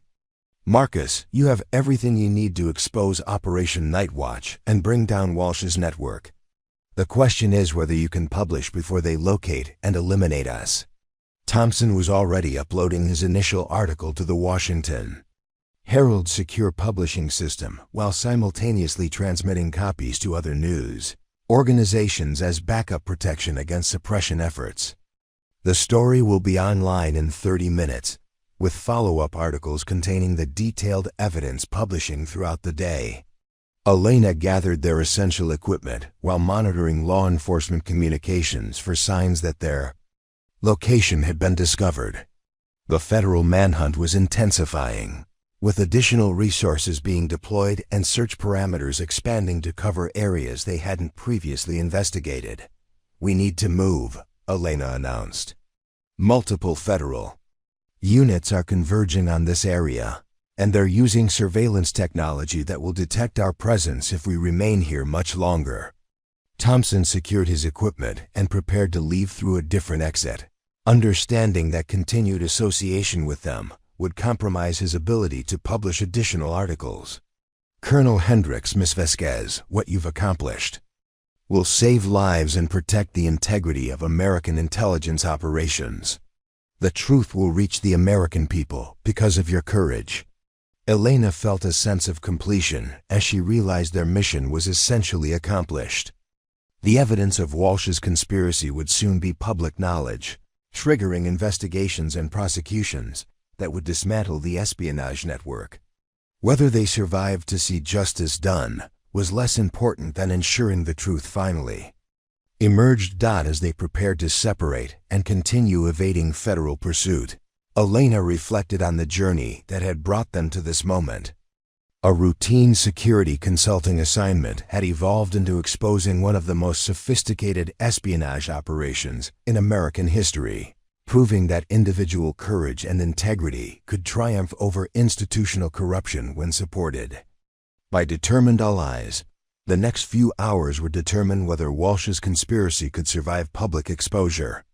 Marcus, you have everything you need to expose Operation Nightwatch and bring down Walsh's network. The question is whether you can publish before they locate and eliminate us. Thompson was already uploading his initial article to the Washington Herald's secure publishing system while simultaneously transmitting copies to other news organizations as backup protection against suppression efforts. The story will be online in 30 minutes, with follow-up articles containing the detailed evidence publishing throughout the day. Elena gathered their essential equipment while monitoring law enforcement communications for signs that their location had been discovered. The federal manhunt was intensifying, with additional resources being deployed and search parameters expanding to cover areas they hadn't previously investigated. "We need to move," Elena announced. "Multiple federal units are converging on this area, and they're using surveillance technology that will detect our presence if we remain here much longer." Thompson secured his equipment and prepared to leave through a different exit, understanding that continued association with them would compromise his ability to publish additional articles. "Colonel Hendricks, Miss Vasquez, what you've accomplished will save lives and protect the integrity of American intelligence operations. The truth will reach the American people because of your courage." Elena felt a sense of completion as she realized their mission was essentially accomplished. The evidence of Walsh's conspiracy would soon be public knowledge, triggering investigations and prosecutions that would dismantle the espionage network. Whether they survived to see justice done was less important than ensuring the truth finally emerged. As they prepared to separate and continue evading federal pursuit, Elena reflected on the journey that had brought them to this moment. A routine security consulting assignment had evolved into exposing one of the most sophisticated espionage operations in American history, proving that individual courage and integrity could triumph over institutional corruption when supported by determined allies. The next few hours would determine whether Walsh's conspiracy could survive public exposure.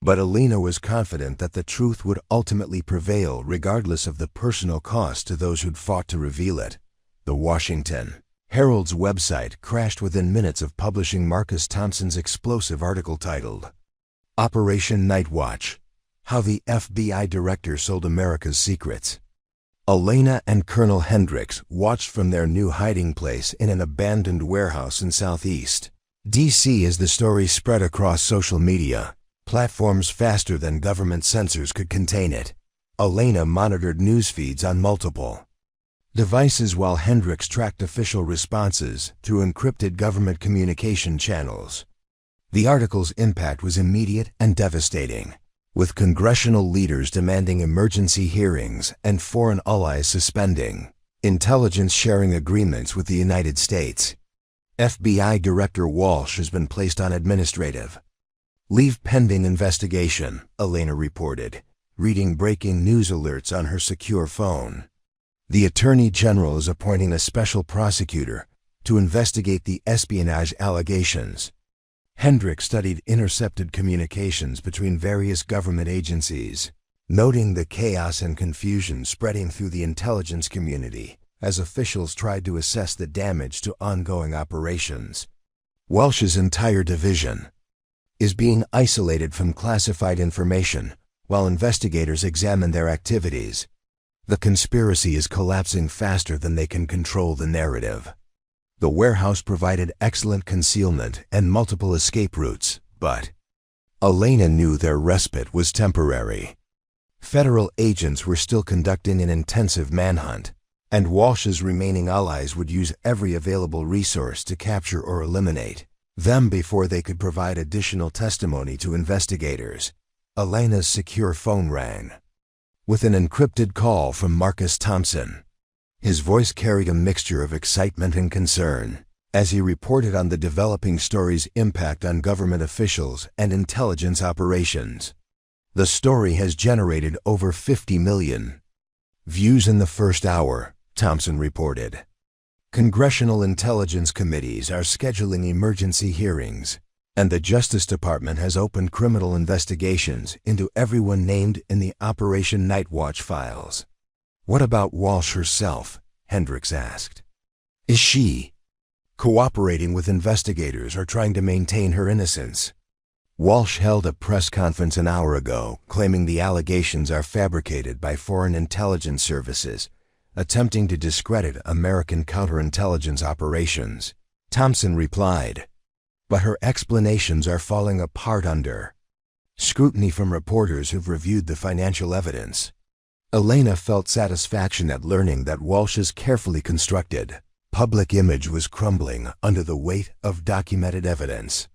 But Elena was confident that the truth would ultimately prevail regardless of the personal cost to those who'd fought to reveal it. The Washington Herald's website crashed within minutes of publishing Marcus Thompson's explosive article titled, "Operation Nightwatch: How the FBI Director Sold America's Secrets." Elena and Colonel Hendricks watched from their new hiding place in an abandoned warehouse in Southeast D.C. as the story spread across social media platforms faster than government censors could contain it. Elena monitored news feeds on multiple devices while Hendricks tracked official responses through encrypted government communication channels. The article's impact was immediate and devastating, with congressional leaders demanding emergency hearings and foreign allies suspending intelligence sharing agreements with the United States. FBI Director Walsh has been placed on administrative leave pending investigation, Elena reported, reading breaking news alerts on her secure phone. The Attorney General is appointing a special prosecutor to investigate the espionage allegations. Hendrik studied intercepted communications between various government agencies, noting the chaos and confusion spreading through the intelligence community as officials tried to assess the damage to ongoing operations. Walsh's entire division is being isolated from classified information while investigators examine their activities. The conspiracy is collapsing faster than they can control the narrative. The warehouse provided excellent concealment and multiple escape routes, but Elena knew their respite was temporary. Federal agents were still conducting an intensive manhunt, and Walsh's remaining allies would use every available resource to capture or eliminate them before they could provide additional testimony to investigators. Elena's secure phone rang with an encrypted call from Marcus Thompson. His voice carried a mixture of excitement and concern as he reported on the developing story's impact on government officials and intelligence operations. The story has generated over 50 million views in the first hour, Thompson reported. Congressional intelligence committees are scheduling emergency hearings, and the Justice Department has opened criminal investigations into everyone named in the Operation Nightwatch files. What about Walsh herself? Hendricks asked. Is she cooperating with investigators or trying to maintain her innocence? Walsh held a press conference an hour ago, claiming the allegations are fabricated by foreign intelligence services, attempting to discredit American counterintelligence operations. Thompson replied, but her explanations are falling apart under scrutiny from reporters who've reviewed the financial evidence. Elena felt satisfaction at learning that Walsh's carefully constructed public image was crumbling under the weight of documented evidence.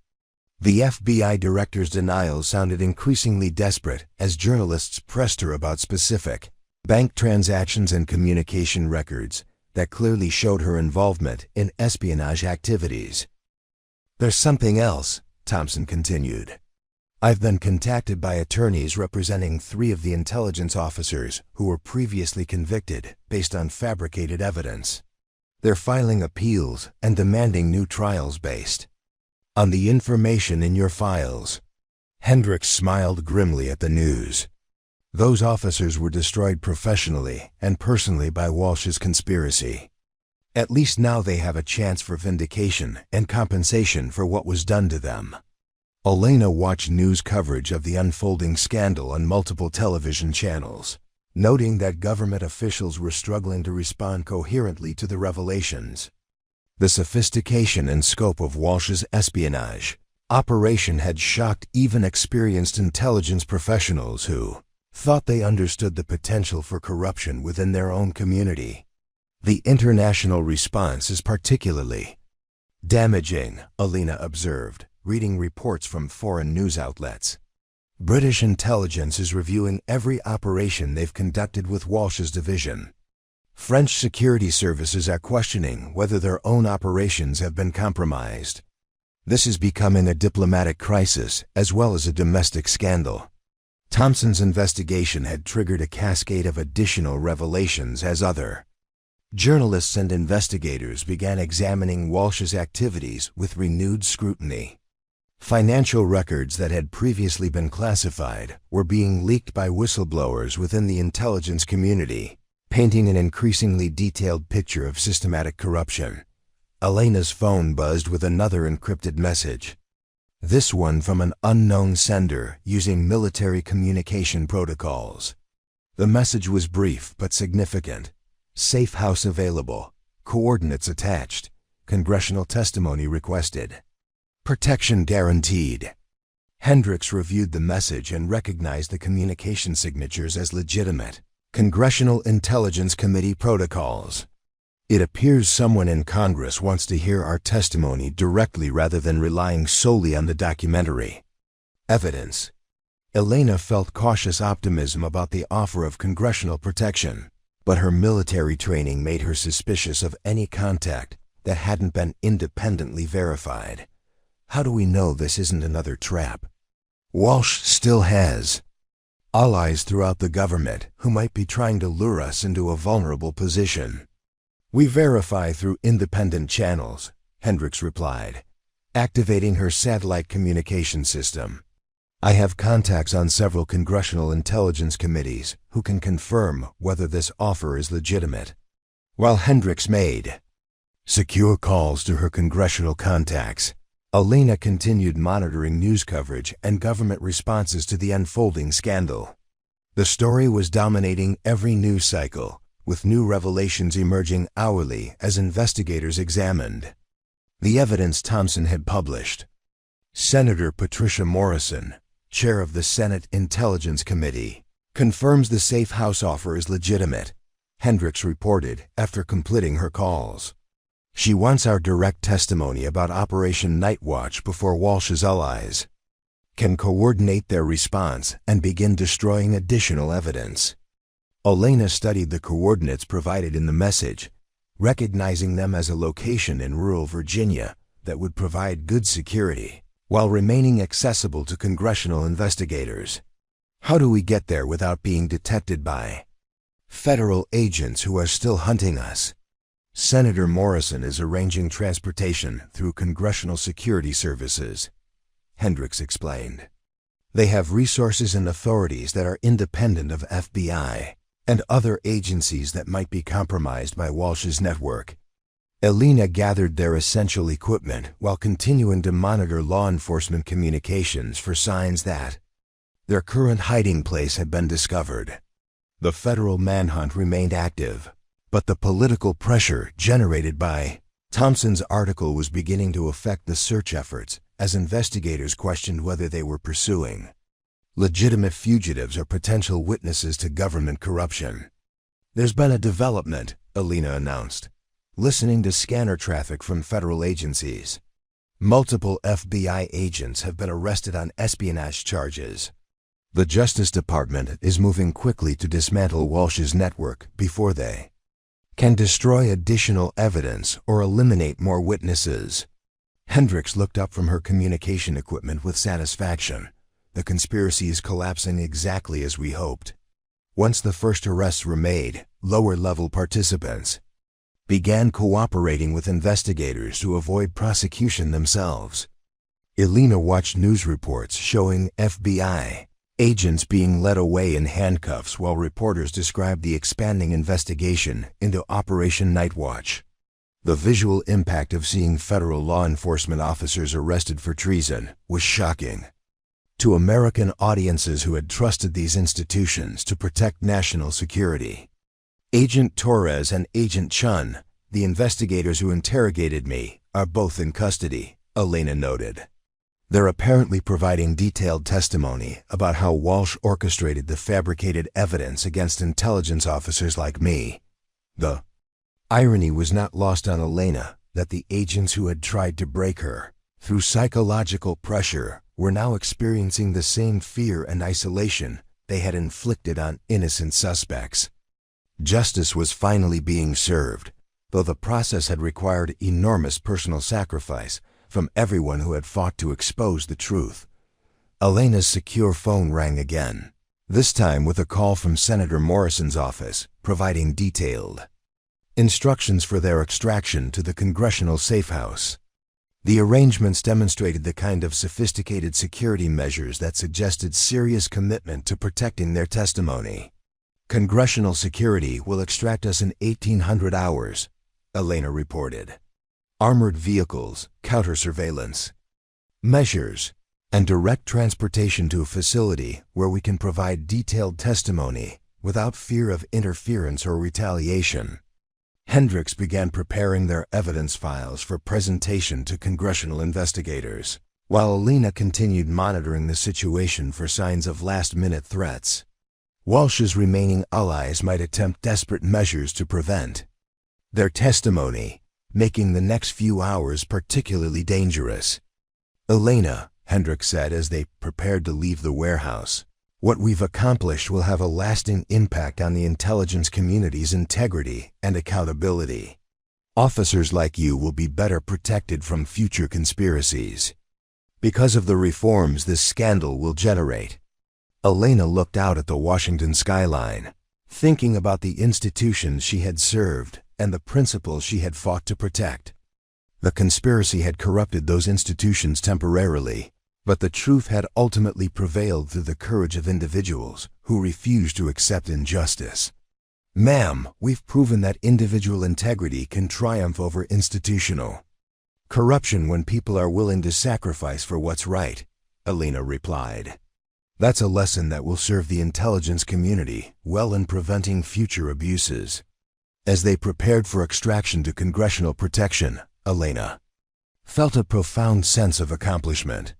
The FBI director's denial sounded increasingly desperate as journalists pressed her about specific bank transactions and communication records that clearly showed her involvement in espionage activities. There's something else, Thompson continued. I've been contacted by attorneys representing 3 of the intelligence officers who were previously convicted based on fabricated evidence. They're filing appeals and demanding new trials based on the information in your files. Hendricks smiled grimly at the news. Those officers were destroyed professionally and personally by Walsh's conspiracy. At least now they have a chance for vindication and compensation for what was done to them. Elena watched news coverage of the unfolding scandal on multiple television channels, noting that government officials were struggling to respond coherently to the revelations. The sophistication and scope of Walsh's espionage operation had shocked even experienced intelligence professionals who thought they understood the potential for corruption within their own community. The international response is particularly damaging, Elena observed, reading reports from foreign news outlets. British intelligence is reviewing every operation they've conducted with Walsh's division. French security services are questioning whether their own operations have been compromised. This is becoming a diplomatic crisis as well as a domestic scandal. Thompson's investigation had triggered a cascade of additional revelations as other journalists and investigators began examining Walsh's activities with renewed scrutiny. Financial records that had previously been classified were being leaked by whistleblowers within the intelligence community, painting an increasingly detailed picture of systematic corruption. Elena's phone buzzed with another encrypted message. This one from an unknown sender using military communication protocols. The message was brief but significant. Safe house available. Coordinates attached. Congressional testimony requested. Protection guaranteed. Hendricks reviewed the message and recognized the communication signatures as legitimate Congressional Intelligence Committee protocols. It appears someone in Congress wants to hear our testimony directly rather than relying solely on the documentary evidence. Elena felt cautious optimism about the offer of congressional protection, but her military training made her suspicious of any contact that hadn't been independently verified. How do we know this isn't another trap? Walsh still has allies throughout the government who might be trying to lure us into a vulnerable position. We verify through independent channels, Hendricks replied, activating her satellite communication system. I have contacts on several congressional intelligence committees who can confirm whether this offer is legitimate. While Hendricks made secure calls to her congressional contacts, Elena continued monitoring news coverage and government responses to the unfolding scandal. The story was dominating every news cycle, with new revelations emerging hourly as investigators examined the evidence Thompson had published. Senator Patricia Morrison, chair of the Senate Intelligence Committee, confirms the safe house offer is legitimate, Hendricks reported after completing her calls. She wants our direct testimony about Operation Nightwatch before Walsh's allies can coordinate their response and begin destroying additional evidence. Elena studied the coordinates provided in the message, recognizing them as a location in rural Virginia that would provide good security while remaining accessible to congressional investigators. How do we get there without being detected by federal agents who are still hunting us? Senator Morrison is arranging transportation through Congressional Security Services, Hendricks explained. They have resources and authorities that are independent of FBI and other agencies that might be compromised by Walsh's network. Elena gathered their essential equipment while continuing to monitor law enforcement communications for signs that their current hiding place had been discovered. The federal manhunt remained active, but the political pressure generated by Thompson's article was beginning to affect the search efforts as investigators questioned whether they were pursuing legitimate fugitives or potential witnesses to government corruption. There's been a development, Elena announced, listening to scanner traffic from federal agencies. Multiple FBI agents have been arrested on espionage charges. The Justice Department is moving quickly to dismantle Walsh's network before they can destroy additional evidence or eliminate more witnesses. Hendricks looked up from her communication equipment with satisfaction. The conspiracy is collapsing exactly as we hoped. Once the first arrests were made, lower-level participants began cooperating with investigators to avoid prosecution themselves. Elena watched news reports showing FBI agents being led away in handcuffs while reporters described the expanding investigation into Operation Nightwatch. The visual impact of seeing federal law enforcement officers arrested for treason was shocking to American audiences who had trusted these institutions to protect national security. Agent Torres and Agent Chun, the investigators who interrogated me, are both in custody, Elena noted. They're apparently providing detailed testimony about how Walsh orchestrated the fabricated evidence against intelligence officers like me. The irony was not lost on Elena that the agents who had tried to break her through psychological pressure were now experiencing the same fear and isolation they had inflicted on innocent suspects. Justice was finally being served, though the process had required enormous personal sacrifice from everyone who had fought to expose the truth. Elena's secure phone rang again, this time with a call from Senator Morrison's office, providing detailed instructions for their extraction to the congressional safe house. The arrangements demonstrated the kind of sophisticated security measures that suggested serious commitment to protecting their testimony. Congressional security will extract us in 1,800 hours, Elena reported. Armored vehicles, counter-surveillance measures, and direct transportation to a facility where we can provide detailed testimony without fear of interference or retaliation. Hendricks began preparing their evidence files for presentation to congressional investigators, while Elena continued monitoring the situation for signs of last-minute threats Walsh's remaining allies might attempt desperate measures to prevent their testimony, making the next few hours particularly dangerous. "Elena," Hendricks said as they prepared to leave the warehouse, "what we've accomplished will have a lasting impact on the intelligence community's integrity and accountability. Officers like you will be better protected from future conspiracies because of the reforms this scandal will generate." Elena looked out at the Washington skyline, thinking about the institutions she had served and the principles she had fought to protect. The conspiracy had corrupted those institutions temporarily, but the truth had ultimately prevailed through the courage of individuals who refused to accept injustice. "Ma'am, we've proven that individual integrity can triumph over institutional corruption when people are willing to sacrifice for what's right," Elena replied. "That's a lesson that will serve the intelligence community well in preventing future abuses." As they prepared for extraction to congressional protection, Elena felt a profound sense of accomplishment.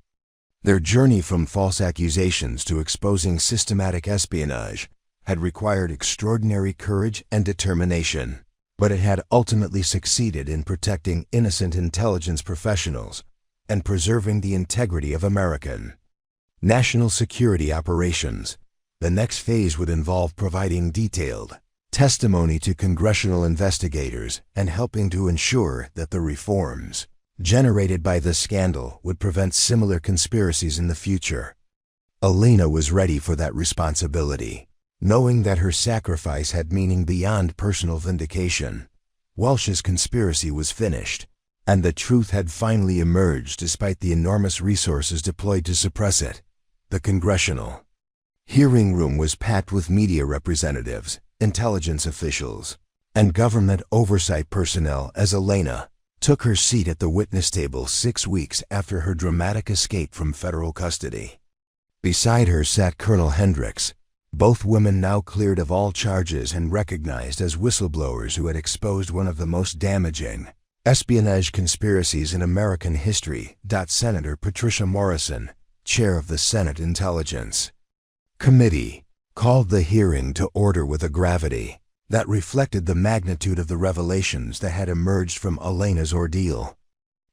Their journey from false accusations to exposing systematic espionage had required extraordinary courage and determination, but it had ultimately succeeded in protecting innocent intelligence professionals and preserving the integrity of American national security operations. The next phase would involve providing detailed testimony to congressional investigators and helping to ensure that the reforms generated by the scandal would prevent similar conspiracies in the future. Elena was ready for that responsibility, knowing that her sacrifice had meaning beyond personal vindication. Walsh's conspiracy was finished, and the truth had finally emerged despite the enormous resources deployed to suppress it. The congressional hearing room was packed with media representatives, intelligence officials, and government oversight personnel as Elena took her seat at the witness table 6 weeks after her dramatic escape from federal custody. Beside her sat Colonel Hendricks, both women now cleared of all charges and recognized as whistleblowers who had exposed one of the most damaging espionage conspiracies in American history. Senator Patricia Morrison, chair of the Senate Intelligence Committee, called the hearing to order with a gravity that reflected the magnitude of the revelations that had emerged from Elena's ordeal.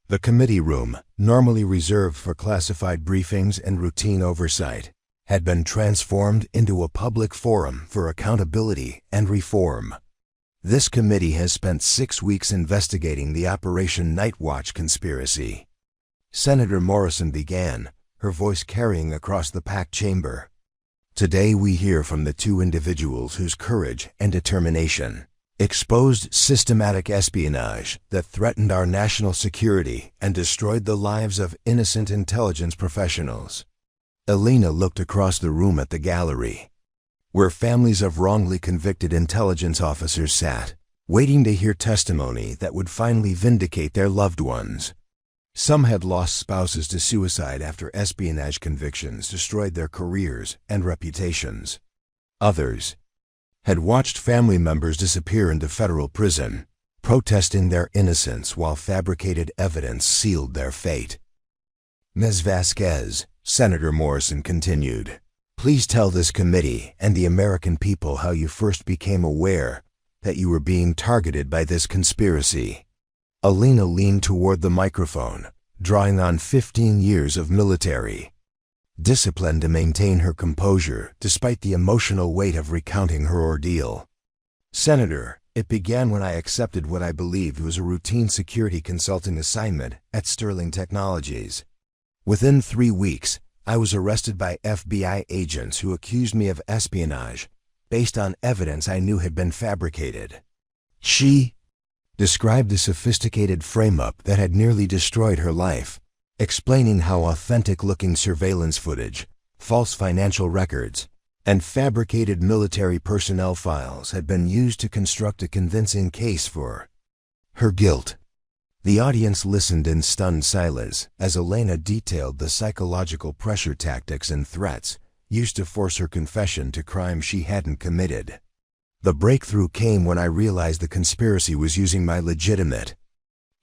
The committee room, normally reserved for classified briefings and routine oversight, had been transformed into a public forum for accountability and reform. This committee has spent 6 weeks investigating the Operation Nightwatch conspiracy. Senator Morrison began, her voice carrying across the packed chamber. "Today we hear from the two individuals whose courage and determination exposed systematic espionage that threatened our national security and destroyed the lives of innocent intelligence professionals." Elena looked across the room at the gallery, where families of wrongly convicted intelligence officers sat, waiting to hear testimony that would finally vindicate their loved ones. Some had lost spouses to suicide after espionage convictions destroyed their careers and reputations. Others had watched family members disappear into federal prison, protesting their innocence while fabricated evidence sealed their fate. "Ms. Vasquez," Senator Morrison continued, "please tell this committee and the American people how you first became aware that you were being targeted by this conspiracy." Elena leaned toward the microphone, drawing on 15 years of military discipline to maintain her composure despite the emotional weight of recounting her ordeal. "Senator, it began when I accepted what I believed was a routine security consulting assignment at Sterling Technologies. Within 3 weeks, I was arrested by FBI agents who accused me of espionage based on evidence I knew had been fabricated." She described the sophisticated frame-up that had nearly destroyed her life, explaining how authentic-looking surveillance footage, false financial records, and fabricated military personnel files had been used to construct a convincing case for her guilt. The audience listened in stunned silence as Elena detailed the psychological pressure tactics and threats used to force her confession to crimes she hadn't committed. "The breakthrough came when I realized the conspiracy was using my legitimate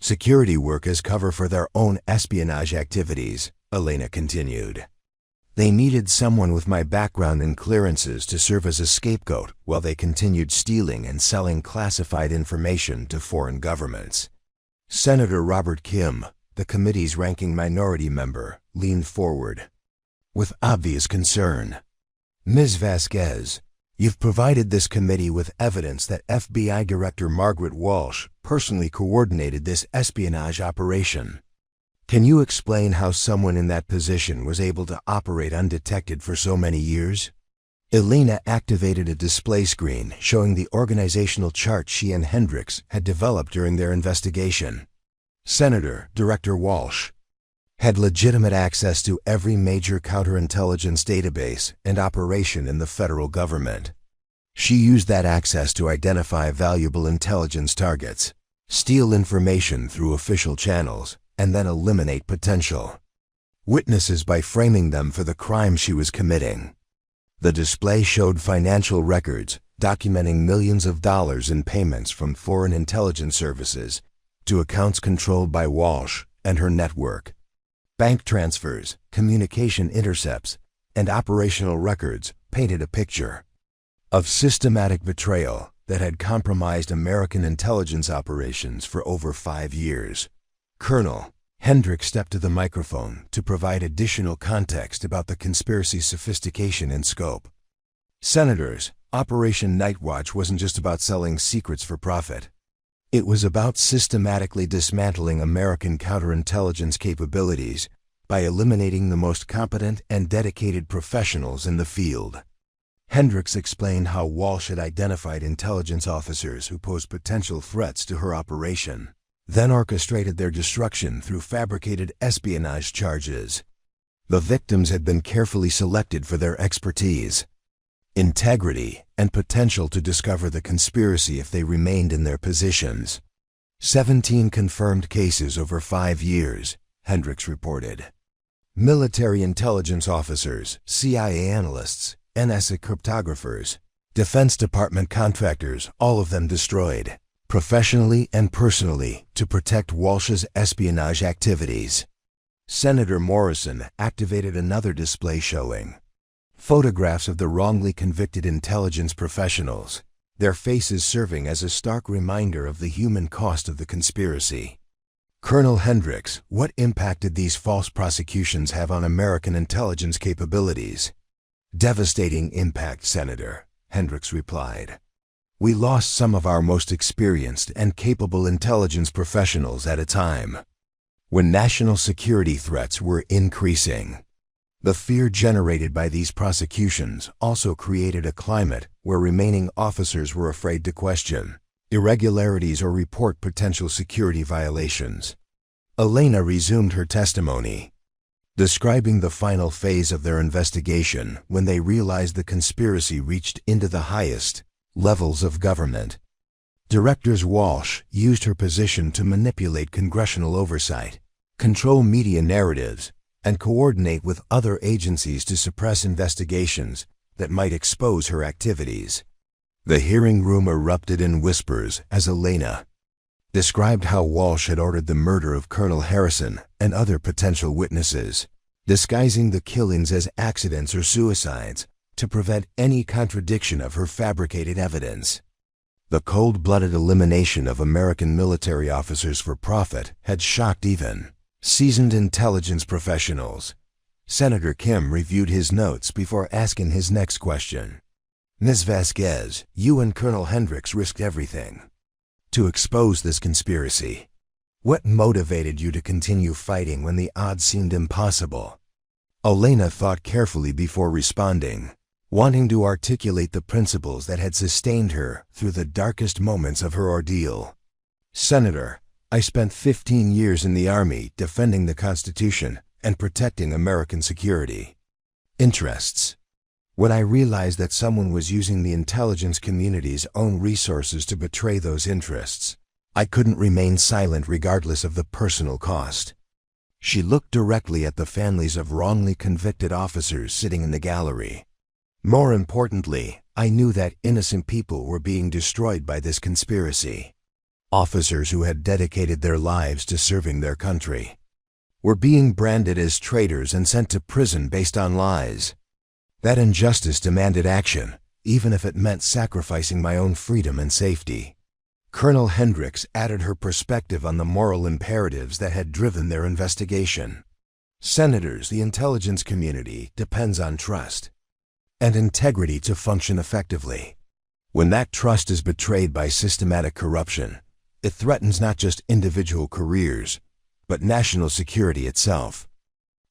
security work as cover for their own espionage activities," Elena continued. "They needed someone with my background and clearances to serve as a scapegoat while they continued stealing and selling classified information to foreign governments." Senator Robert Kim, the committee's ranking minority member, leaned forward with obvious concern. "Ms. Vasquez, you've provided this committee with evidence that FBI Director Margaret Walsh personally coordinated this espionage operation. Can you explain how someone in that position was able to operate undetected for so many years? Elena activated a display screen showing the organizational chart she and Hendricks had developed during their investigation. Senator Director Walsh had legitimate access to every major counterintelligence database and operation in the federal government. She used that access to identify valuable intelligence targets, steal information through official channels, and then eliminate potential witnesses by framing them for the crime she was committing. The display showed financial records documenting millions of dollars in payments from foreign intelligence services to accounts controlled by Walsh and her network. Bank transfers, communication intercepts, and operational records painted a picture of systematic betrayal that had compromised American intelligence operations for over 5 years. Colonel Hendricks stepped to the microphone to provide additional context about the conspiracy's sophistication and scope. Senators, Operation Nightwatch wasn't just about selling secrets for profit. It was about systematically dismantling American counterintelligence capabilities by eliminating the most competent and dedicated professionals in the field. Hendricks explained how Walsh had identified intelligence officers who posed potential threats to her operation, then orchestrated their destruction through fabricated espionage charges. The victims had been carefully selected for their expertise, integrity, and potential to discover the conspiracy if they remained in their positions. 17 confirmed cases over 5 years, Hendricks reported. Military intelligence officers, CIA analysts, NSA cryptographers, Defense Department contractors, all of them destroyed, professionally and personally, to protect Walsh's espionage activities. Senator Morrison activated another display showing photographs of the wrongly convicted intelligence professionals, their faces serving as a stark reminder of the human cost of the conspiracy. Colonel Hendricks, what impact did these false prosecutions have on American intelligence capabilities? Devastating impact, Senator, Hendricks replied. We lost some of our most experienced and capable intelligence professionals at a time when national security threats were increasing. The fear generated by these prosecutions also created a climate where remaining officers were afraid to question irregularities or report potential security violations. Elena resumed her testimony, describing the final phase of their investigation when they realized the conspiracy reached into the highest levels of government. Directors Walsh used her position to manipulate congressional oversight, control media narratives, and coordinate with other agencies to suppress investigations that might expose her activities. The hearing room erupted in whispers as Elena described how Walsh had ordered the murder of Colonel Harrison and other potential witnesses, disguising the killings as accidents or suicides to prevent any contradiction of her fabricated evidence. The cold-blooded elimination of American military officers for profit had shocked even seasoned intelligence professionals. Senator Kim reviewed his notes before asking his next question. Ms. Vasquez, you and Colonel Hendricks risked everything to expose this conspiracy. What motivated you to continue fighting when the odds seemed impossible? Elena thought carefully before responding, wanting to articulate the principles that had sustained her through the darkest moments of her ordeal. Senator, I spent 15 years in the Army defending the Constitution and protecting American security interests. When I realized that someone was using the intelligence community's own resources to betray those interests, I couldn't remain silent regardless of the personal cost. She looked directly at the families of wrongly convicted officers sitting in the gallery. More importantly, I knew that innocent people were being destroyed by this conspiracy. Officers who had dedicated their lives to serving their country were being branded as traitors and sent to prison based on lies. That injustice demanded action, even if it meant sacrificing my own freedom and safety. Colonel Hendricks added her perspective on the moral imperatives that had driven their investigation. Senators, the intelligence community depends on trust and integrity to function effectively. When that trust is betrayed by systematic corruption, it threatens not just individual careers, but national security itself.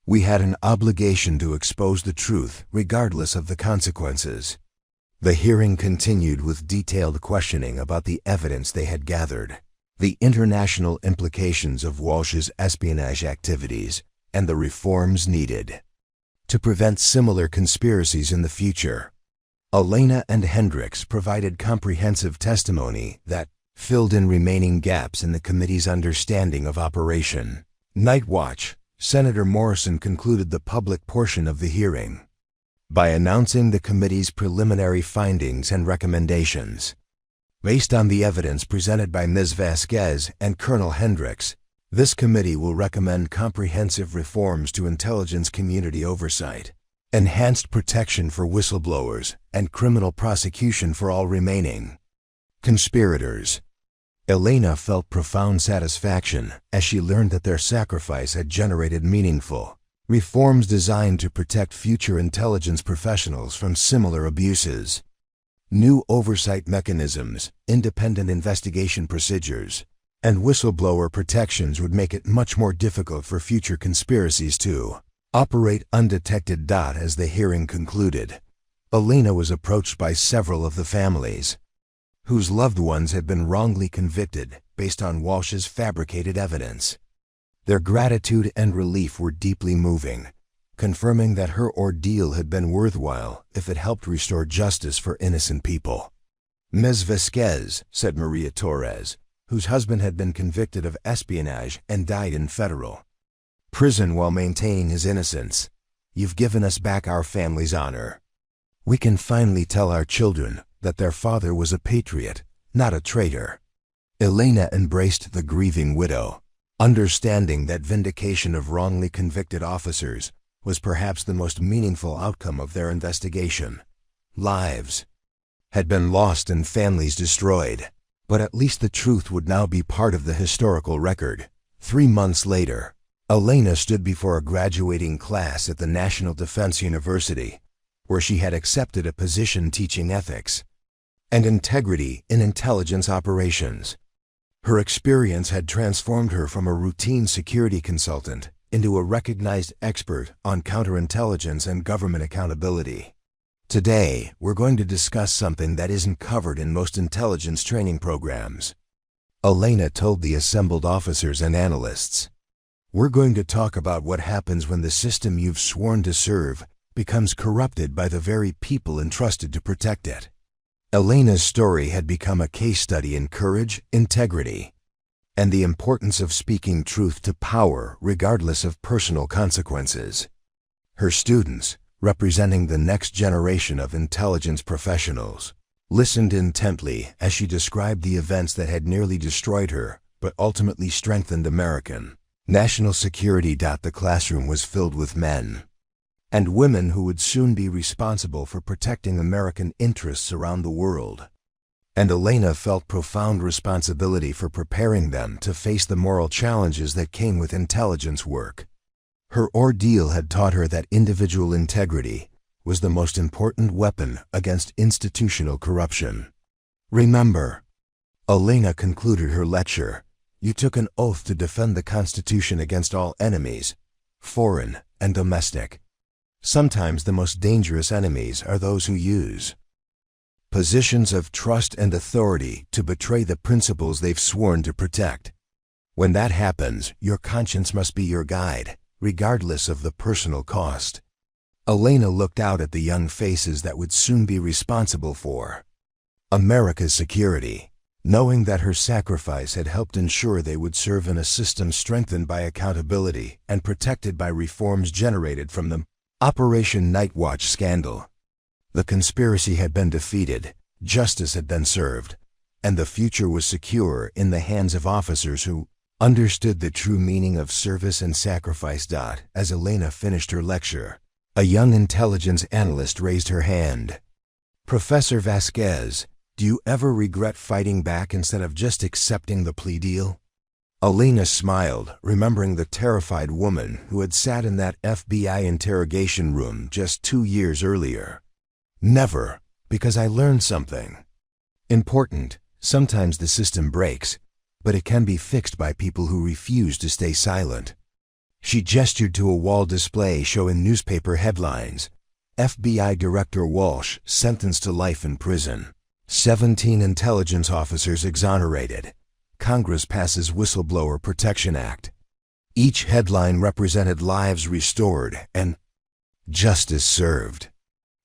We had an obligation to expose the truth, regardless of the consequences. The hearing continued with detailed questioning about the evidence they had gathered, the international implications of Walsh's espionage activities, and the reforms needed to prevent similar conspiracies in the future. Elena and Hendricks provided comprehensive testimony that filled in remaining gaps in the committee's understanding of Operation Night Watch. Senator Morrison concluded the public portion of the hearing by announcing the committee's preliminary findings and recommendations. Based on the evidence presented by Ms. Vasquez and Colonel Hendricks, this committee will recommend comprehensive reforms to intelligence community oversight, enhanced protection for whistleblowers, and criminal prosecution for all remaining conspirators. Elena felt profound satisfaction as she learned that their sacrifice had generated meaningful reforms designed to protect future intelligence professionals from similar abuses. New oversight mechanisms, independent investigation procedures, and whistleblower protections would make it much more difficult for future conspiracies to operate undetected. As the hearing concluded, Elena was approached by several of the families whose loved ones had been wrongly convicted based on Walsh's fabricated evidence. Their gratitude and relief were deeply moving, confirming that her ordeal had been worthwhile if it helped restore justice for innocent people. Ms. Vasquez, said Maria Torres, whose husband had been convicted of espionage and died in federal prison while maintaining his innocence, "You've given us back our family's honor. We can finally tell our children that their father was a patriot, not a traitor." Elena embraced the grieving widow, understanding that vindication of wrongly convicted officers was perhaps the most meaningful outcome of their investigation. Lives had been lost and families destroyed, but at least the truth would now be part of the historical record. 3 months later, Elena stood before a graduating class at the National Defense University, where she had accepted a position teaching ethics and integrity in intelligence operations. Her experience had transformed her from a routine security consultant into a recognized expert on counterintelligence and government accountability. Today, we're going to discuss something that isn't covered in most intelligence training programs, Elena told the assembled officers and analysts. We're going to talk about what happens when the system you've sworn to serve becomes corrupted by the very people entrusted to protect it. Elena's story had become a case study in courage, integrity, and the importance of speaking truth to power regardless of personal consequences. Her students, representing the next generation of intelligence professionals, listened intently as she described the events that had nearly destroyed her but ultimately strengthened American national security. The classroom was filled with men and women who would soon be responsible for protecting American interests around the world. And Elena felt profound responsibility for preparing them to face the moral challenges that came with intelligence work. Her ordeal had taught her that individual integrity was the most important weapon against institutional corruption. Remember, Elena concluded her lecture, you took an oath to defend the Constitution against all enemies, foreign and domestic. Sometimes the most dangerous enemies are those who use positions of trust and authority to betray the principles they've sworn to protect. When that happens, your conscience must be your guide, regardless of the personal cost. Elena looked out at the young faces that would soon be responsible for America's security, knowing that her sacrifice had helped ensure they would serve in a system strengthened by accountability and protected by reforms generated from the Operation Night Watch scandal. The conspiracy had been defeated, justice had been served, and the future was secure in the hands of officers who understood the true meaning of service and sacrifice. As Elena finished her lecture, a young intelligence analyst raised her hand. Professor Vasquez, do you ever regret fighting back instead of just accepting the plea deal? Elena smiled, remembering the terrified woman who had sat in that FBI interrogation room just 2 years earlier. Never, because I learned something important. Sometimes the system breaks, but it can be fixed by people who refuse to stay silent. She gestured to a wall display showing newspaper headlines. FBI Director Walsh sentenced to life in prison. 17 intelligence officers exonerated. Congress passes Whistleblower Protection Act. Each headline represented lives restored and justice served.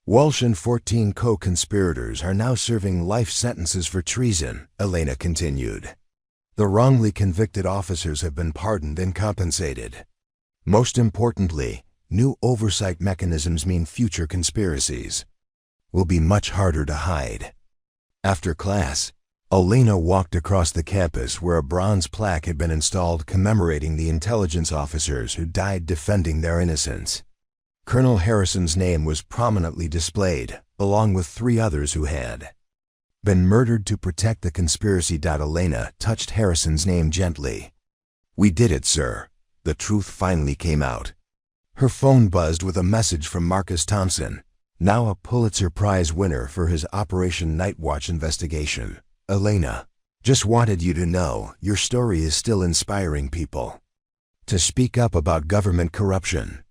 Walsh and 14 co-conspirators are now serving life sentences for treason, Elena continued. The wrongly convicted officers have been pardoned and compensated. Most importantly, new oversight mechanisms mean future conspiracies will be much harder to hide. After class, Elena walked across the campus where a bronze plaque had been installed commemorating the intelligence officers who died defending their innocence. Colonel Harrison's name was prominently displayed, along with 3 others who had been murdered to protect the conspiracy. Elena touched Harrison's name gently. "We did it, sir. The truth finally came out." Her phone buzzed with a message from Marcus Thompson, now a Pulitzer Prize winner for his Operation Nightwatch investigation. "Elena, just wanted you to know your story is still inspiring people to speak up about government corruption.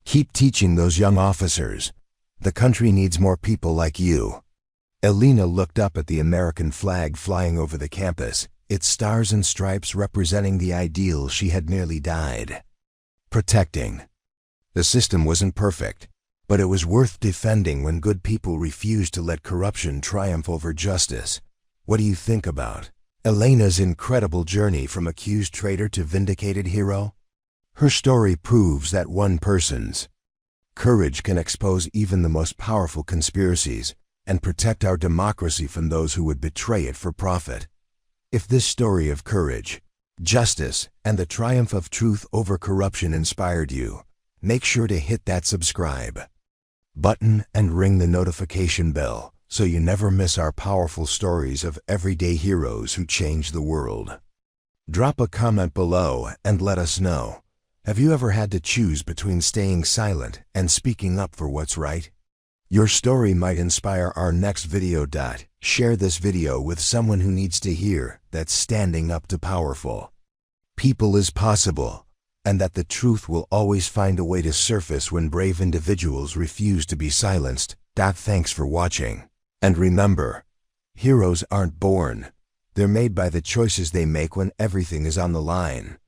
Keep teaching those young officers. The country needs more people like you." Elena looked up at the American flag flying over the campus, its stars and stripes representing the ideal she had nearly died protecting. The system wasn't perfect, but it was worth defending when good people refused to let corruption triumph over justice. What do you think about Elena's incredible journey from accused traitor to vindicated hero? Her story proves that one person's courage can expose even the most powerful conspiracies and protect our democracy from those who would betray it for profit. If this story of courage, justice, and the triumph of truth over corruption inspired you, make sure to hit that subscribe button and ring the notification bell so you never miss our powerful stories of everyday heroes who change the world. Drop a comment below and let us know. Have you ever had to choose between staying silent and speaking up for what's right? Your story might inspire our next video. Share this video with someone who needs to hear that standing up to powerful people is possible, and that the truth will always find a way to surface when brave individuals refuse to be silenced. Thanks for watching. And remember, heroes aren't born. They're made by the choices they make when everything is on the line.